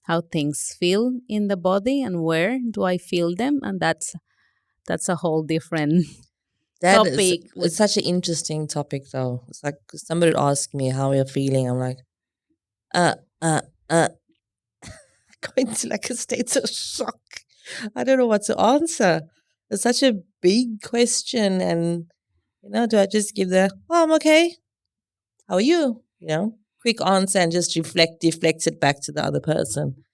[SPEAKER 2] how things feel in the body and where do I feel them. And that's a whole different topic.
[SPEAKER 1] It's such an interesting topic, though. It's like somebody asked me how you're feeling. I'm like, going to like a state of shock. I don't know what to answer. It's such a big question. And, do I just give I'm okay. How are you? Quick answer and just deflect it back to the other person.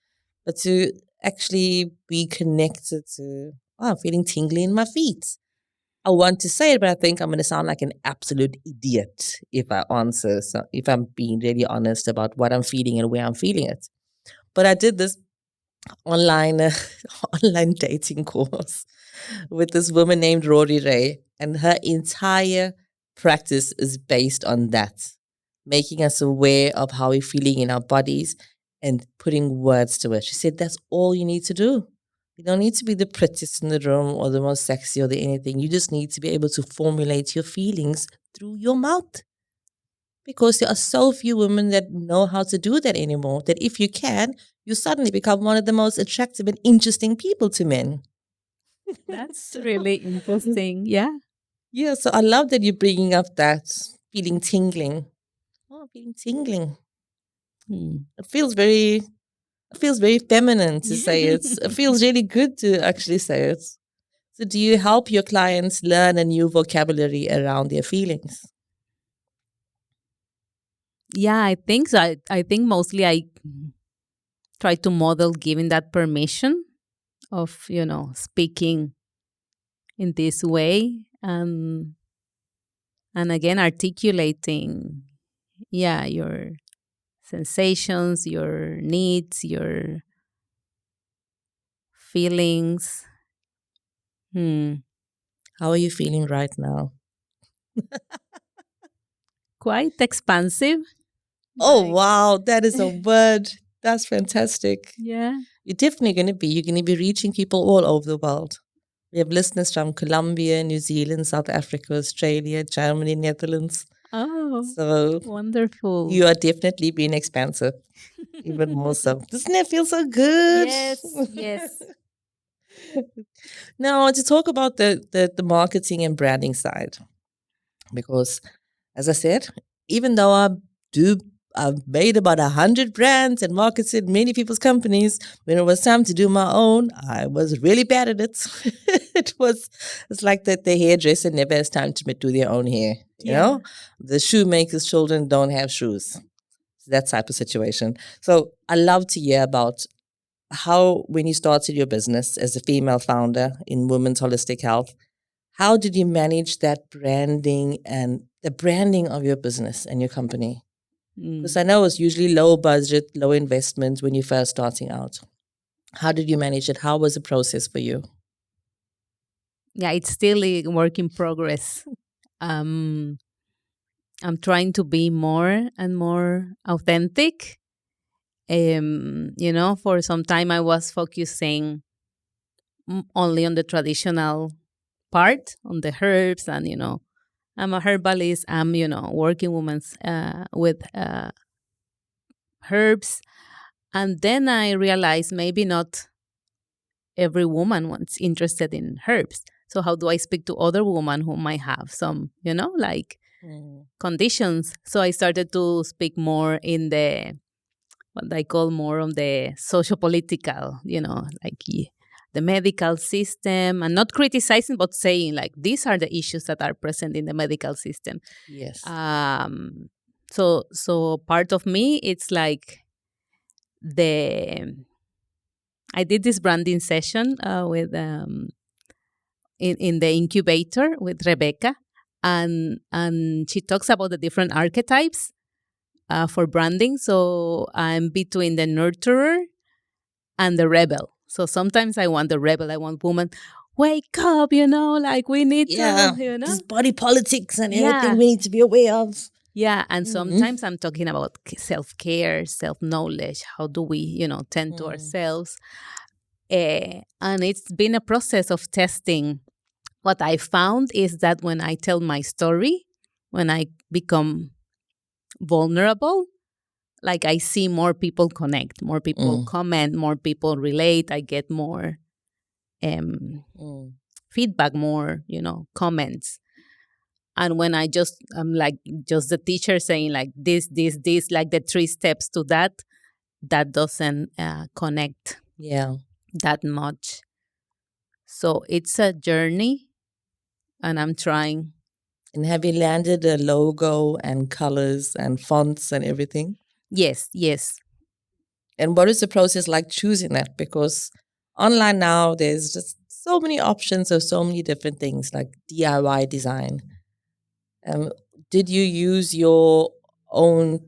[SPEAKER 1] But to actually be connected to, I'm feeling tingly in my feet. I want to say it, but I think I'm going to sound like an absolute idiot if I answer. So if I'm being really honest about what I'm feeling and where I'm feeling it. But I did this online dating course with this woman named Rory Ray, and her entire practice is based on that, making us aware of how we're feeling in our bodies and putting words to it. She said that's all you need to do. You don't need to be the prettiest in the room or the most sexy or the anything. You just need to be able to formulate your feelings through your mouth. Because there are so few women that know how to do that anymore, that if you can, you suddenly become one of the most attractive and interesting people to men.
[SPEAKER 2] That's really interesting. Yeah.
[SPEAKER 1] Yeah, so I love that you're bringing up that feeling tingling. Oh, feeling tingling. It feels very feminine to say it. It feels really good to actually say it. So do you help your clients learn a new vocabulary around their feelings?
[SPEAKER 2] Yeah, I think so. I think mostly I try to model giving that permission of speaking in this way, and again articulating, yeah, your sensations, your needs, your feelings. Hmm.
[SPEAKER 1] How are you feeling right now?
[SPEAKER 2] Quite expansive.
[SPEAKER 1] Oh,
[SPEAKER 2] Like,
[SPEAKER 1] wow. That is a word. That's fantastic.
[SPEAKER 2] yeah.
[SPEAKER 1] You're definitely going to be. You're going to be reaching people all over the world. We have listeners from Colombia, New Zealand, South Africa, Australia, Germany, Netherlands.
[SPEAKER 2] Oh,
[SPEAKER 1] So
[SPEAKER 2] wonderful.
[SPEAKER 1] you are definitely being expansive, even more so. Doesn't it feel so good?
[SPEAKER 2] Yes, yes.
[SPEAKER 1] Now, to talk about the marketing and branding side, because as I said, even though I've made about 100 brands and marketed many people's companies, when it was time to do my own, I was really bad at it. It's like that the hairdresser never has time to do their own hair. You
[SPEAKER 2] Yeah.
[SPEAKER 1] know, the shoemaker's children don't have shoes. That type of situation. So I love to hear about how, when you started your business as a female founder in women's holistic health, how did you manage that branding and the branding of your business and your company? Because
[SPEAKER 2] Mm.
[SPEAKER 1] I know it's usually low budget, low investment when you're first starting out. How did you manage it? How was the process for you?
[SPEAKER 2] Yeah, it's still a work in progress. Um, I'm trying to be more and more authentic. For some time I was focusing only on the traditional part, on the herbs, and I'm a herbalist. I'm working women's with herbs, and then I realized maybe not every woman wants interested in herbs. So how do I speak to other women who might have some, like
[SPEAKER 1] Mm.
[SPEAKER 2] conditions? So I started to speak more in the what I call more on the social political, like the medical system, and not criticizing, but saying like these are the issues that are present in the medical system.
[SPEAKER 1] Yes.
[SPEAKER 2] Um, so part of me, it's like the I did this branding session with in the incubator with Rebecca, and she talks about the different archetypes for branding. So I'm between the nurturer and the rebel. So sometimes I want the rebel. I want woman, wake up, like we need to,
[SPEAKER 1] Yeah. This body politics and everything
[SPEAKER 2] Yeah.
[SPEAKER 1] we need to be aware of.
[SPEAKER 2] Yeah. And
[SPEAKER 1] Mm.
[SPEAKER 2] sometimes I'm talking about self care, self knowledge. How do we, tend to
[SPEAKER 1] Mm.
[SPEAKER 2] ourselves? And it's been a process of testing. What I found is that when I tell my story, when I become vulnerable, like I see more people connect, more people
[SPEAKER 1] Mm.
[SPEAKER 2] comment, more people relate. I get more um,
[SPEAKER 1] Mm.
[SPEAKER 2] feedback, more, comments. And when I'm like just the teacher saying like this, like the three steps to that, that doesn't connect
[SPEAKER 1] Yeah.
[SPEAKER 2] that much. So it's a journey, and I'm trying.
[SPEAKER 1] And have you landed a logo and colors and fonts and everything?
[SPEAKER 2] Yes, yes.
[SPEAKER 1] And what is the process like choosing that? Because online now, there's just so many options of so many different things like DIY design. Um, did you use your own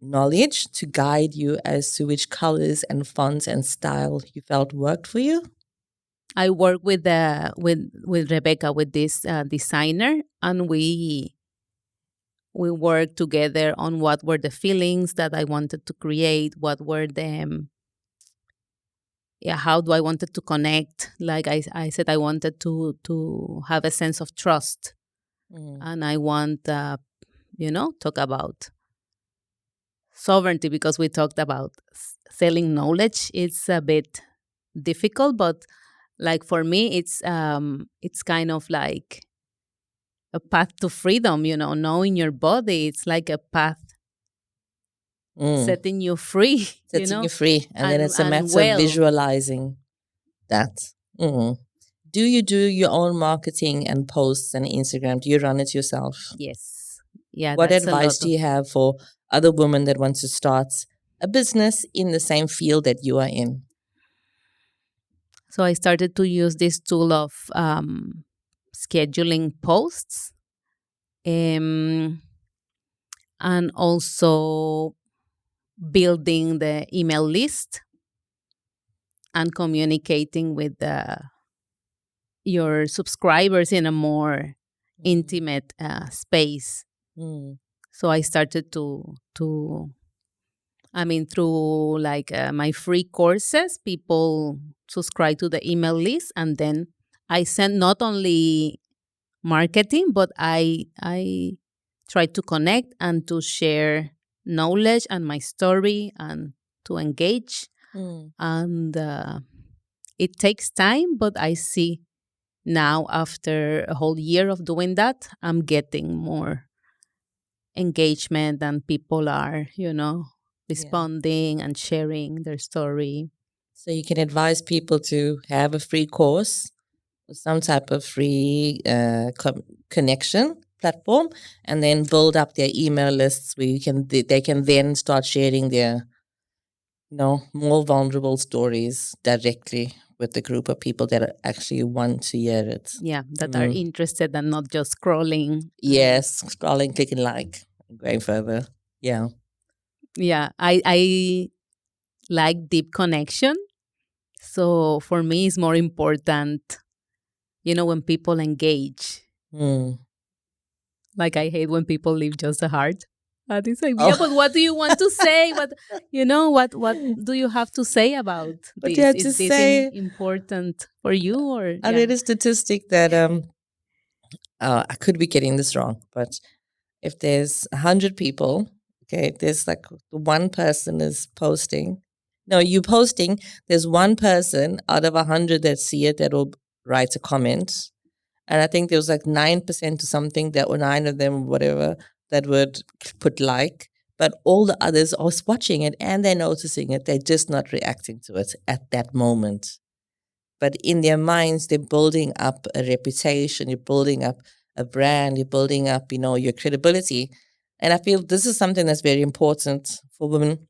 [SPEAKER 1] knowledge to guide you as to which colors and fonts and style you felt worked for you?
[SPEAKER 2] I work with Rebecca, with this designer, and we worked together on what were the feelings that I wanted to create, what were the yeah, how do I wanted to connect. Like I said, I wanted to have a sense of trust,
[SPEAKER 1] Mm.
[SPEAKER 2] and I want talk about sovereignty, because we talked about selling knowledge. It's a bit difficult, but like for me, it's kind of like a path to freedom. Knowing your body, it's like a path
[SPEAKER 1] Mm.
[SPEAKER 2] setting you free.
[SPEAKER 1] Setting you free. And then it's a
[SPEAKER 2] And
[SPEAKER 1] matter of
[SPEAKER 2] well,
[SPEAKER 1] visualizing that. Mm. Do you do your own marketing and posts and Instagram? Do you run it yourself?
[SPEAKER 2] yes, yeah,
[SPEAKER 1] What
[SPEAKER 2] that's a
[SPEAKER 1] advice
[SPEAKER 2] lot
[SPEAKER 1] do
[SPEAKER 2] of.
[SPEAKER 1] you have for other women that want to start a business in the same field that you are in?
[SPEAKER 2] So I started to use this tool of scheduling posts, and also building the email list and communicating with your subscribers in a more intimate space. So I started through like my free courses, people subscribe to the email list, and then I send not only marketing, but I try to connect and to share knowledge and my story and to engage. And it takes time, but I see now after a whole year of doing that, I'm getting more engagement and people are, responding and sharing their story.
[SPEAKER 1] So you can advise people to have a free course, some type of free connection platform, and then build up their email lists where they can then start sharing their more vulnerable stories directly with the group of people that actually want to hear it.
[SPEAKER 2] Yeah, that are interested and not just scrolling.
[SPEAKER 1] Yes, scrolling, clicking like, going further. Yeah.
[SPEAKER 2] Yeah, I like deep connection. So for me, it's more important, when people engage. Like I hate when people leave just a heart. And it's like, yeah, but what do you want to say? What do you have to say about
[SPEAKER 1] But
[SPEAKER 2] this?
[SPEAKER 1] you have
[SPEAKER 2] Is
[SPEAKER 1] to
[SPEAKER 2] this
[SPEAKER 1] say,
[SPEAKER 2] important for you or?
[SPEAKER 1] I read a statistic that I could be getting this wrong, but if there's 100 people, okay, there's like one person is posting. No, you posting, there's one person out of 100 that see it that will write a comment. And I think there was like 9% or something that were 9 of them, whatever, that would put like. But all the others are watching it and they're noticing it. They're just not reacting to it at that moment. But in their minds, they're building up a reputation, you're building up a brand, you're building up, your credibility. And I feel this is something that's very important for women.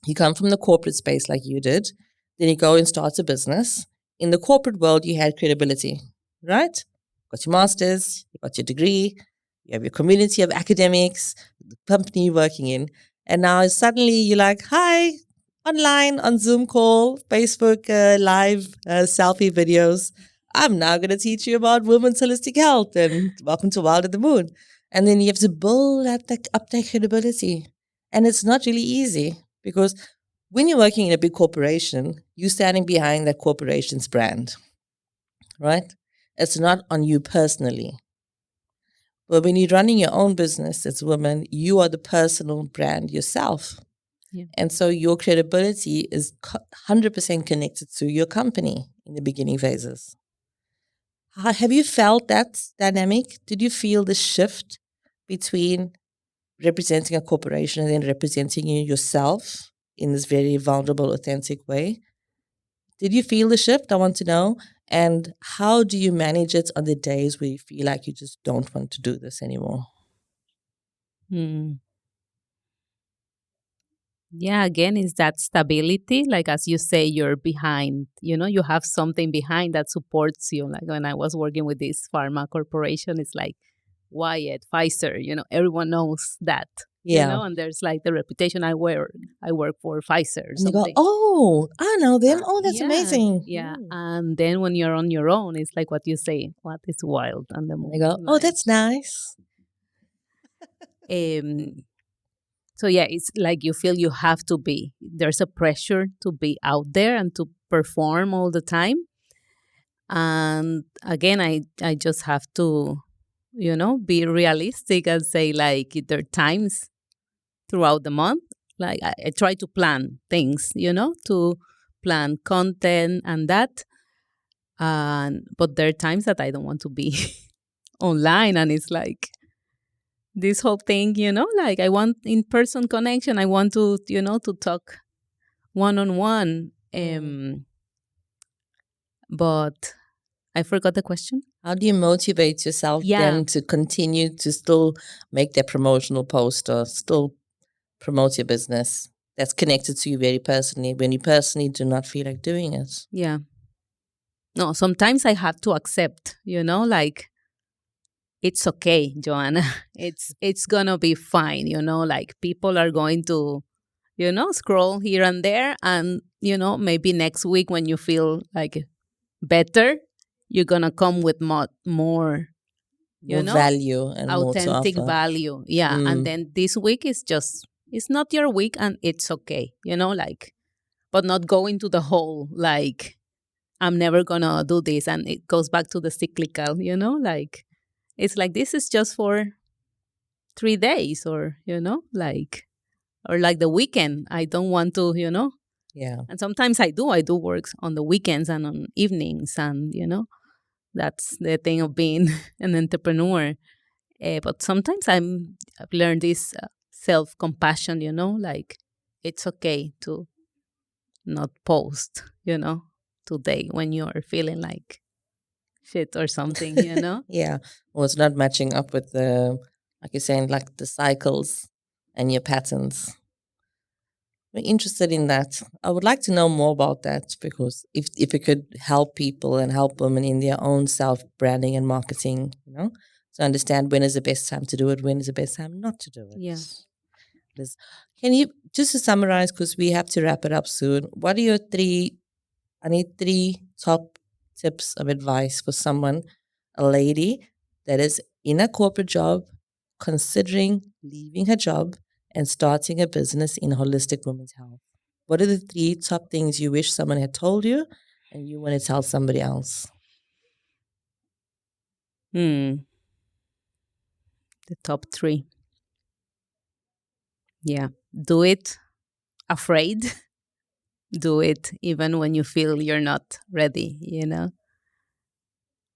[SPEAKER 1] You come from the corporate space like you did, then you go and start a business. In the corporate world, you had credibility, right? You got your master's, you got your degree, you have your community of academics, the company you're working in. And now suddenly you're like, hi, online on Zoom call, Facebook live selfie videos. I'm now going to teach you about women's holistic health and welcome to Wild at the Moon. And then you have to build up that credibility. And it's not really easy because when you're working in a big corporation, you're standing behind that corporation's brand, right? It's not on you personally. But when you're running your own business as a woman, you are the personal brand yourself.
[SPEAKER 2] Yeah.
[SPEAKER 1] And so your credibility is 100% connected to your company in the beginning phases. Have you felt that dynamic? Did you feel the shift between representing a corporation and then representing yourself in this very vulnerable, authentic way? Did you feel the shift? I want to know. And how do you manage it on the days where you feel like you just don't want to do this anymore?
[SPEAKER 2] Yeah, again, is that stability. Like, as you say, you're behind, you have something behind that supports you. Like when I was working with this pharma corporation, it's like Wyatt, Pfizer, everyone knows that.
[SPEAKER 1] Yeah.
[SPEAKER 2] And there's like the reputation I work for Pfizer or
[SPEAKER 1] And you go,
[SPEAKER 2] something.
[SPEAKER 1] oh, I know them. Oh, that's
[SPEAKER 2] Yeah,
[SPEAKER 1] amazing.
[SPEAKER 2] Yeah. And then when you're on your own, it's like what you say, what is wild and the moon.
[SPEAKER 1] And you go, oh, that's nice.
[SPEAKER 2] So yeah, it's like you feel you have to be. There's a pressure to be out there and to perform all the time. And again, I just have to, be realistic and say like there are times throughout the month. Like I try to plan things, to plan content and that. But there are times that I don't want to be online, and it's like this whole thing, like I want in-person connection. I want to, to talk one-on-one. But I forgot the question.
[SPEAKER 1] How do you motivate yourself then to continue to still make that promotional post or still promote your business that's connected to you very personally when you personally do not feel like doing it?
[SPEAKER 2] Yeah. No, sometimes I have to accept, like it's okay, Joanna. It's gonna be fine, like people are going to, scroll here and there, and maybe next week when you feel like better, you're gonna come with more,
[SPEAKER 1] More value and more to
[SPEAKER 2] authentic
[SPEAKER 1] offer.
[SPEAKER 2] value. Yeah. And
[SPEAKER 1] Mm.
[SPEAKER 2] then this week is just, it's not your week and it's okay, like, but not go into the whole, like, I'm never gonna do this. And it goes back to the cyclical, like, it's like, this is just for 3 days, or, like, or like the weekend. I don't want to,
[SPEAKER 1] Yeah.
[SPEAKER 2] and sometimes I do works on the weekends and on evenings. And, that's the thing of being an entrepreneur. But sometimes I've learned this self compassion, like it's okay to not post, today when you're feeling like shit or something.
[SPEAKER 1] Yeah. Well, it's not matching up with the, like you're saying, like the cycles and your patterns. We're interested in that. I would like to know more about that, because if it could help people and help women in their own self branding and marketing, to understand when is the best time to do it, when is the best time not to do it.
[SPEAKER 2] Yeah.
[SPEAKER 1] Liz, can you, just to summarize, because we have to wrap it up soon, what are your three, I need three top tips of advice for someone, a lady that is in a corporate job, considering leaving her job and starting a business in holistic women's health? What are the three top things you wish someone had told you and you want to tell somebody else?
[SPEAKER 2] The top three. Yeah. Do it afraid. Do it even when you feel you're not ready,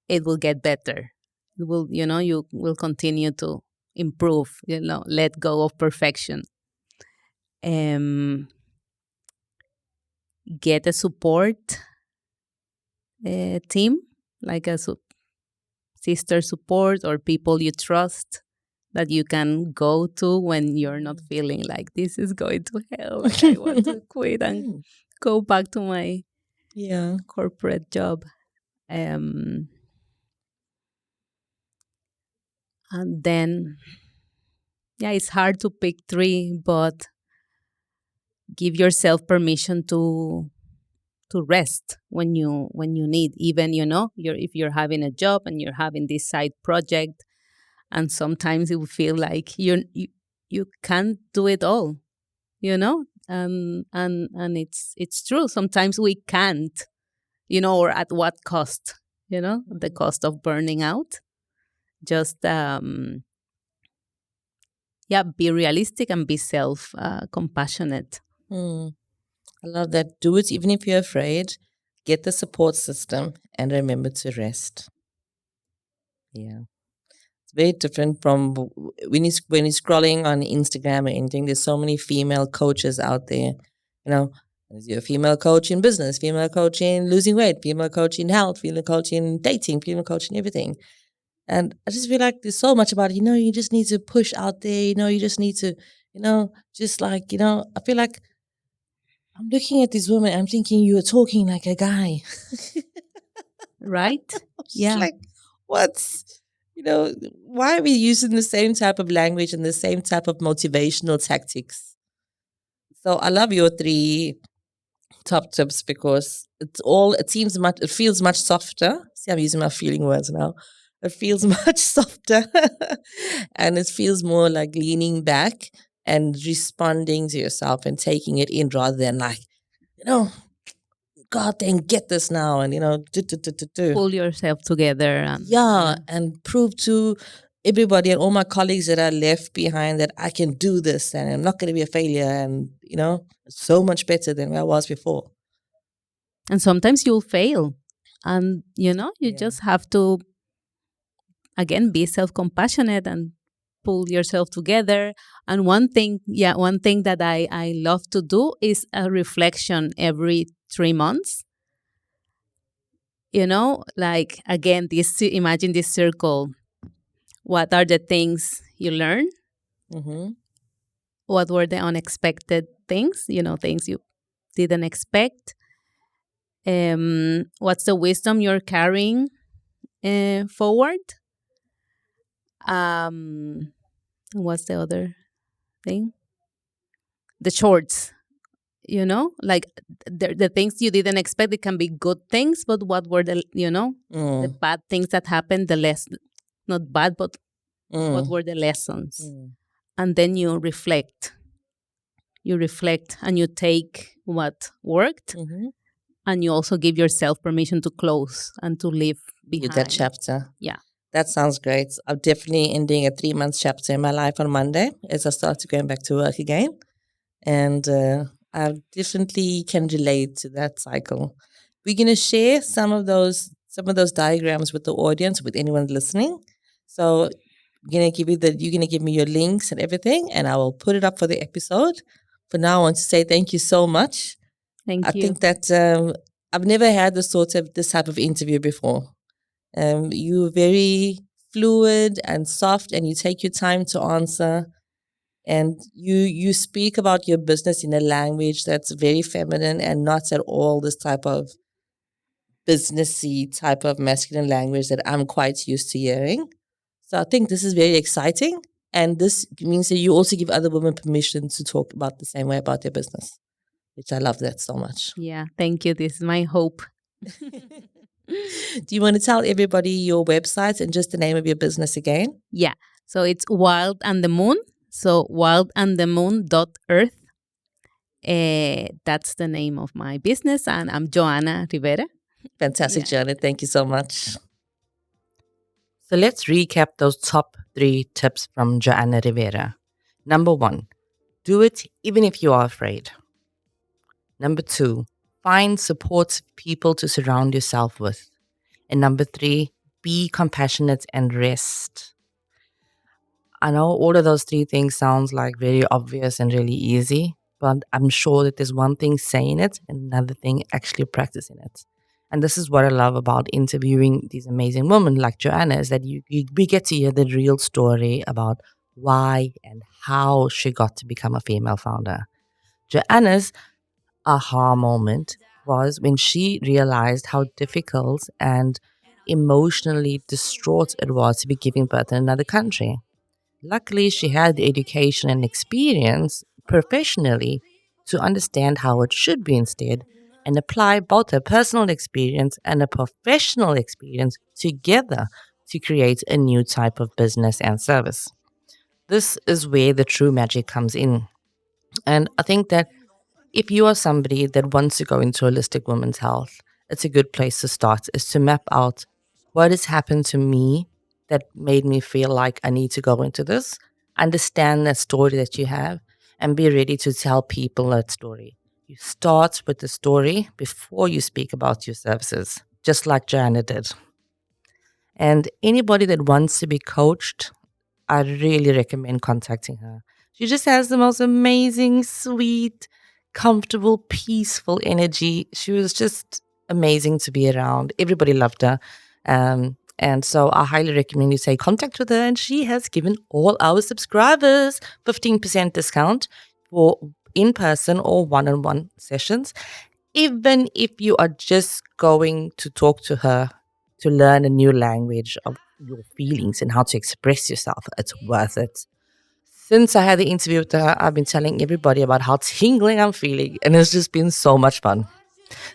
[SPEAKER 2] It will get better. It will, you will continue to improve, let go of perfection. Um, get a support team, like a sister support or people you trust that you can go to when you're not feeling like this is going to hell. Like, I want to quit and go back to my
[SPEAKER 1] Yeah.
[SPEAKER 2] corporate job. And then, yeah, it's hard to pick three, but give yourself permission to rest when you need. Even, if you're having a job and you're having this side project, and sometimes it will feel like you can't do it all, and it's true. Sometimes we can't, or at what cost, the cost of burning out. Just yeah, be realistic and be self compassionate.
[SPEAKER 1] Hmm. I love that. Do it even if you're afraid. Get the support system and remember to rest. Yeah. It's very different from when you're scrolling on Instagram or anything. There's so many female coaches out there. You know, there's your female coach in business, female coach in losing weight, female coach in health, female coach in dating, female coach in everything. And I just feel like there's so much about it. You just need to push out there. You just need to, just like, I feel like I'm looking at this woman. I'm thinking you are talking like a guy.
[SPEAKER 2] Right?
[SPEAKER 1] I'm just
[SPEAKER 2] Yeah.
[SPEAKER 1] like, what's, why are we using the same type of language and the same type of motivational tactics? So I love your three top tips, because it feels much softer. See, I'm using my feeling words now. It feels much softer and it feels more like leaning back and responding to yourself and taking it in, rather than like, you know, God, then get this now, and do.
[SPEAKER 2] Pull yourself together and
[SPEAKER 1] Yeah, and prove to everybody and all my colleagues that are left behind that I can do this and I'm not going to be a failure, and so much better than where I was before.
[SPEAKER 2] and sometimes you'll fail, and you
[SPEAKER 1] Yeah.
[SPEAKER 2] just have to, again, be self-compassionate and pull yourself together. And one thing that I love to do is a reflection every 3 months. Like, again, imagine this circle. What are the things you learn?
[SPEAKER 1] Mm-hmm.
[SPEAKER 2] What were the unexpected things? Things you didn't expect. What's the wisdom you're carrying forward? What's the other thing? The shorts, like the things you didn't expect. It can be good things, but what were the bad things that happened? The less, not bad, but what were the lessons? And then you reflect. You reflect and you take what worked, and you also give yourself permission to close and to leave behind
[SPEAKER 1] that chapter.
[SPEAKER 2] Yeah.
[SPEAKER 1] That sounds great. I'm definitely ending a 3-month chapter in my life on Monday as I start going back to work again. And I definitely can relate to that cycle. We're going to share some of those diagrams with the audience, with anyone listening. So you're going to give me your links and everything, and I will put it up for the episode. For now, I want to say thank you so much.
[SPEAKER 2] Thank you.
[SPEAKER 1] I think that I've never had this type of interview before. You're very fluid and soft, and you take your time to answer. And you speak about your business in a language that's very feminine and not at all this type of businessy type of masculine language that I'm quite used to hearing. So I think this is very exciting. And this means that you also give other women permission to talk about the same way about their business, which I love that so much.
[SPEAKER 2] Yeah, thank you. This is my hope.
[SPEAKER 1] Do you want to tell everybody your website and just the name of your business again?
[SPEAKER 2] Yeah. So it's Wild and the Moon. So wildandthemoon.earth. That's the name of my business. And I'm Johanna Rivera.
[SPEAKER 1] Fantastic, Johanna. Thank you so much. So let's recap those top 3 tips from Johanna Rivera. Number 1, do it even if you are afraid. Number 2, find supportive people to surround yourself with. And number 3, be compassionate and rest. I know all of those 3 things sounds like very obvious and really easy, but I'm sure that there's one thing saying it and another thing actually practicing it. And this is what I love about interviewing these amazing women like Johanna, is that we get to hear the real story about why and how she got to become a female founder. Johanna's aha moment was when she realized how difficult and emotionally distraught it was to be giving birth in another country. Luckily, she had the education and experience professionally to understand how it should be instead and apply both her personal experience and a professional experience together to create a new type of business and service. This is where the true magic comes in. And I think that if you are somebody that wants to go into holistic women's health, it's a good place to start, is to map out what has happened to me that made me feel like I need to go into this, understand that story that you have, and be ready to tell people that story. You start with the story before you speak about your services, just like Johanna did. And anybody that wants to be coached, I really recommend contacting her. She just has the most amazing, sweet, comfortable, peaceful energy. She was just amazing to be around. Everybody loved her. And so I highly recommend you say contact with her. And she has given all our subscribers 15% discount for in-person or one-on-one sessions. Even if you are just going to talk to her to learn a new language of your feelings and how to express yourself, it's worth it. Since I had the interview with her, I've been telling everybody about how tingling I'm feeling, and it's just been so much fun.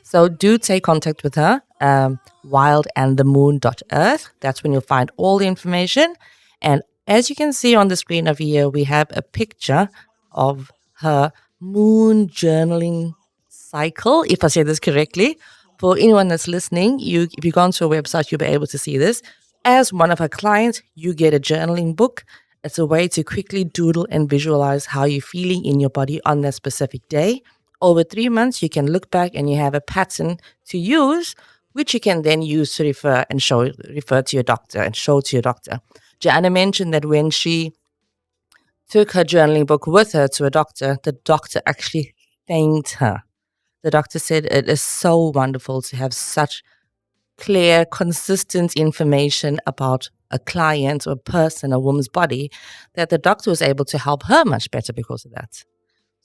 [SPEAKER 1] So do take contact with her, wildandthemoon.earth. That's when you'll find all the information. And as you can see on the screen over here, we have a picture of her moon journaling cycle, if I say this correctly. For anyone that's listening, if you go onto her website, you'll be able to see this. As one of her clients, you get a journaling book. It's a way to quickly doodle and visualize how you're feeling in your body on that specific day. Over 3 months, you can look back and you have a pattern to use, which you can then use to refer to your doctor and show to your doctor. Johanna mentioned that when she took her journaling book with her to a doctor, the doctor actually thanked her. The doctor said it is so wonderful to have such clear, consistent information about a client or a person, a woman's body, that the doctor was able to help her much better because of that.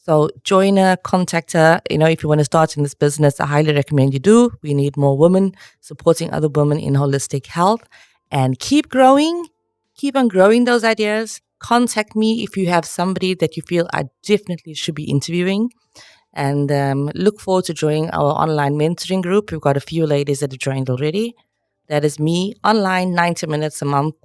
[SPEAKER 1] So join her, contact her. If you want to start in this business, I highly recommend you do. We need more women supporting other women in holistic health, and keep growing. Keep on growing those ideas. Contact me if you have somebody that you feel I definitely should be interviewing. And look forward to joining our online mentoring group. We've got a few ladies that have joined already. That is me online, 90 minutes a month,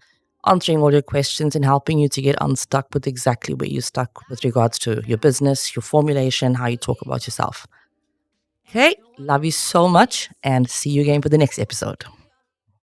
[SPEAKER 1] answering all your questions and helping you to get unstuck with exactly where you're stuck with regards to your business, your formulation, how you talk about yourself. Okay, love you so much, and see you again for the next episode.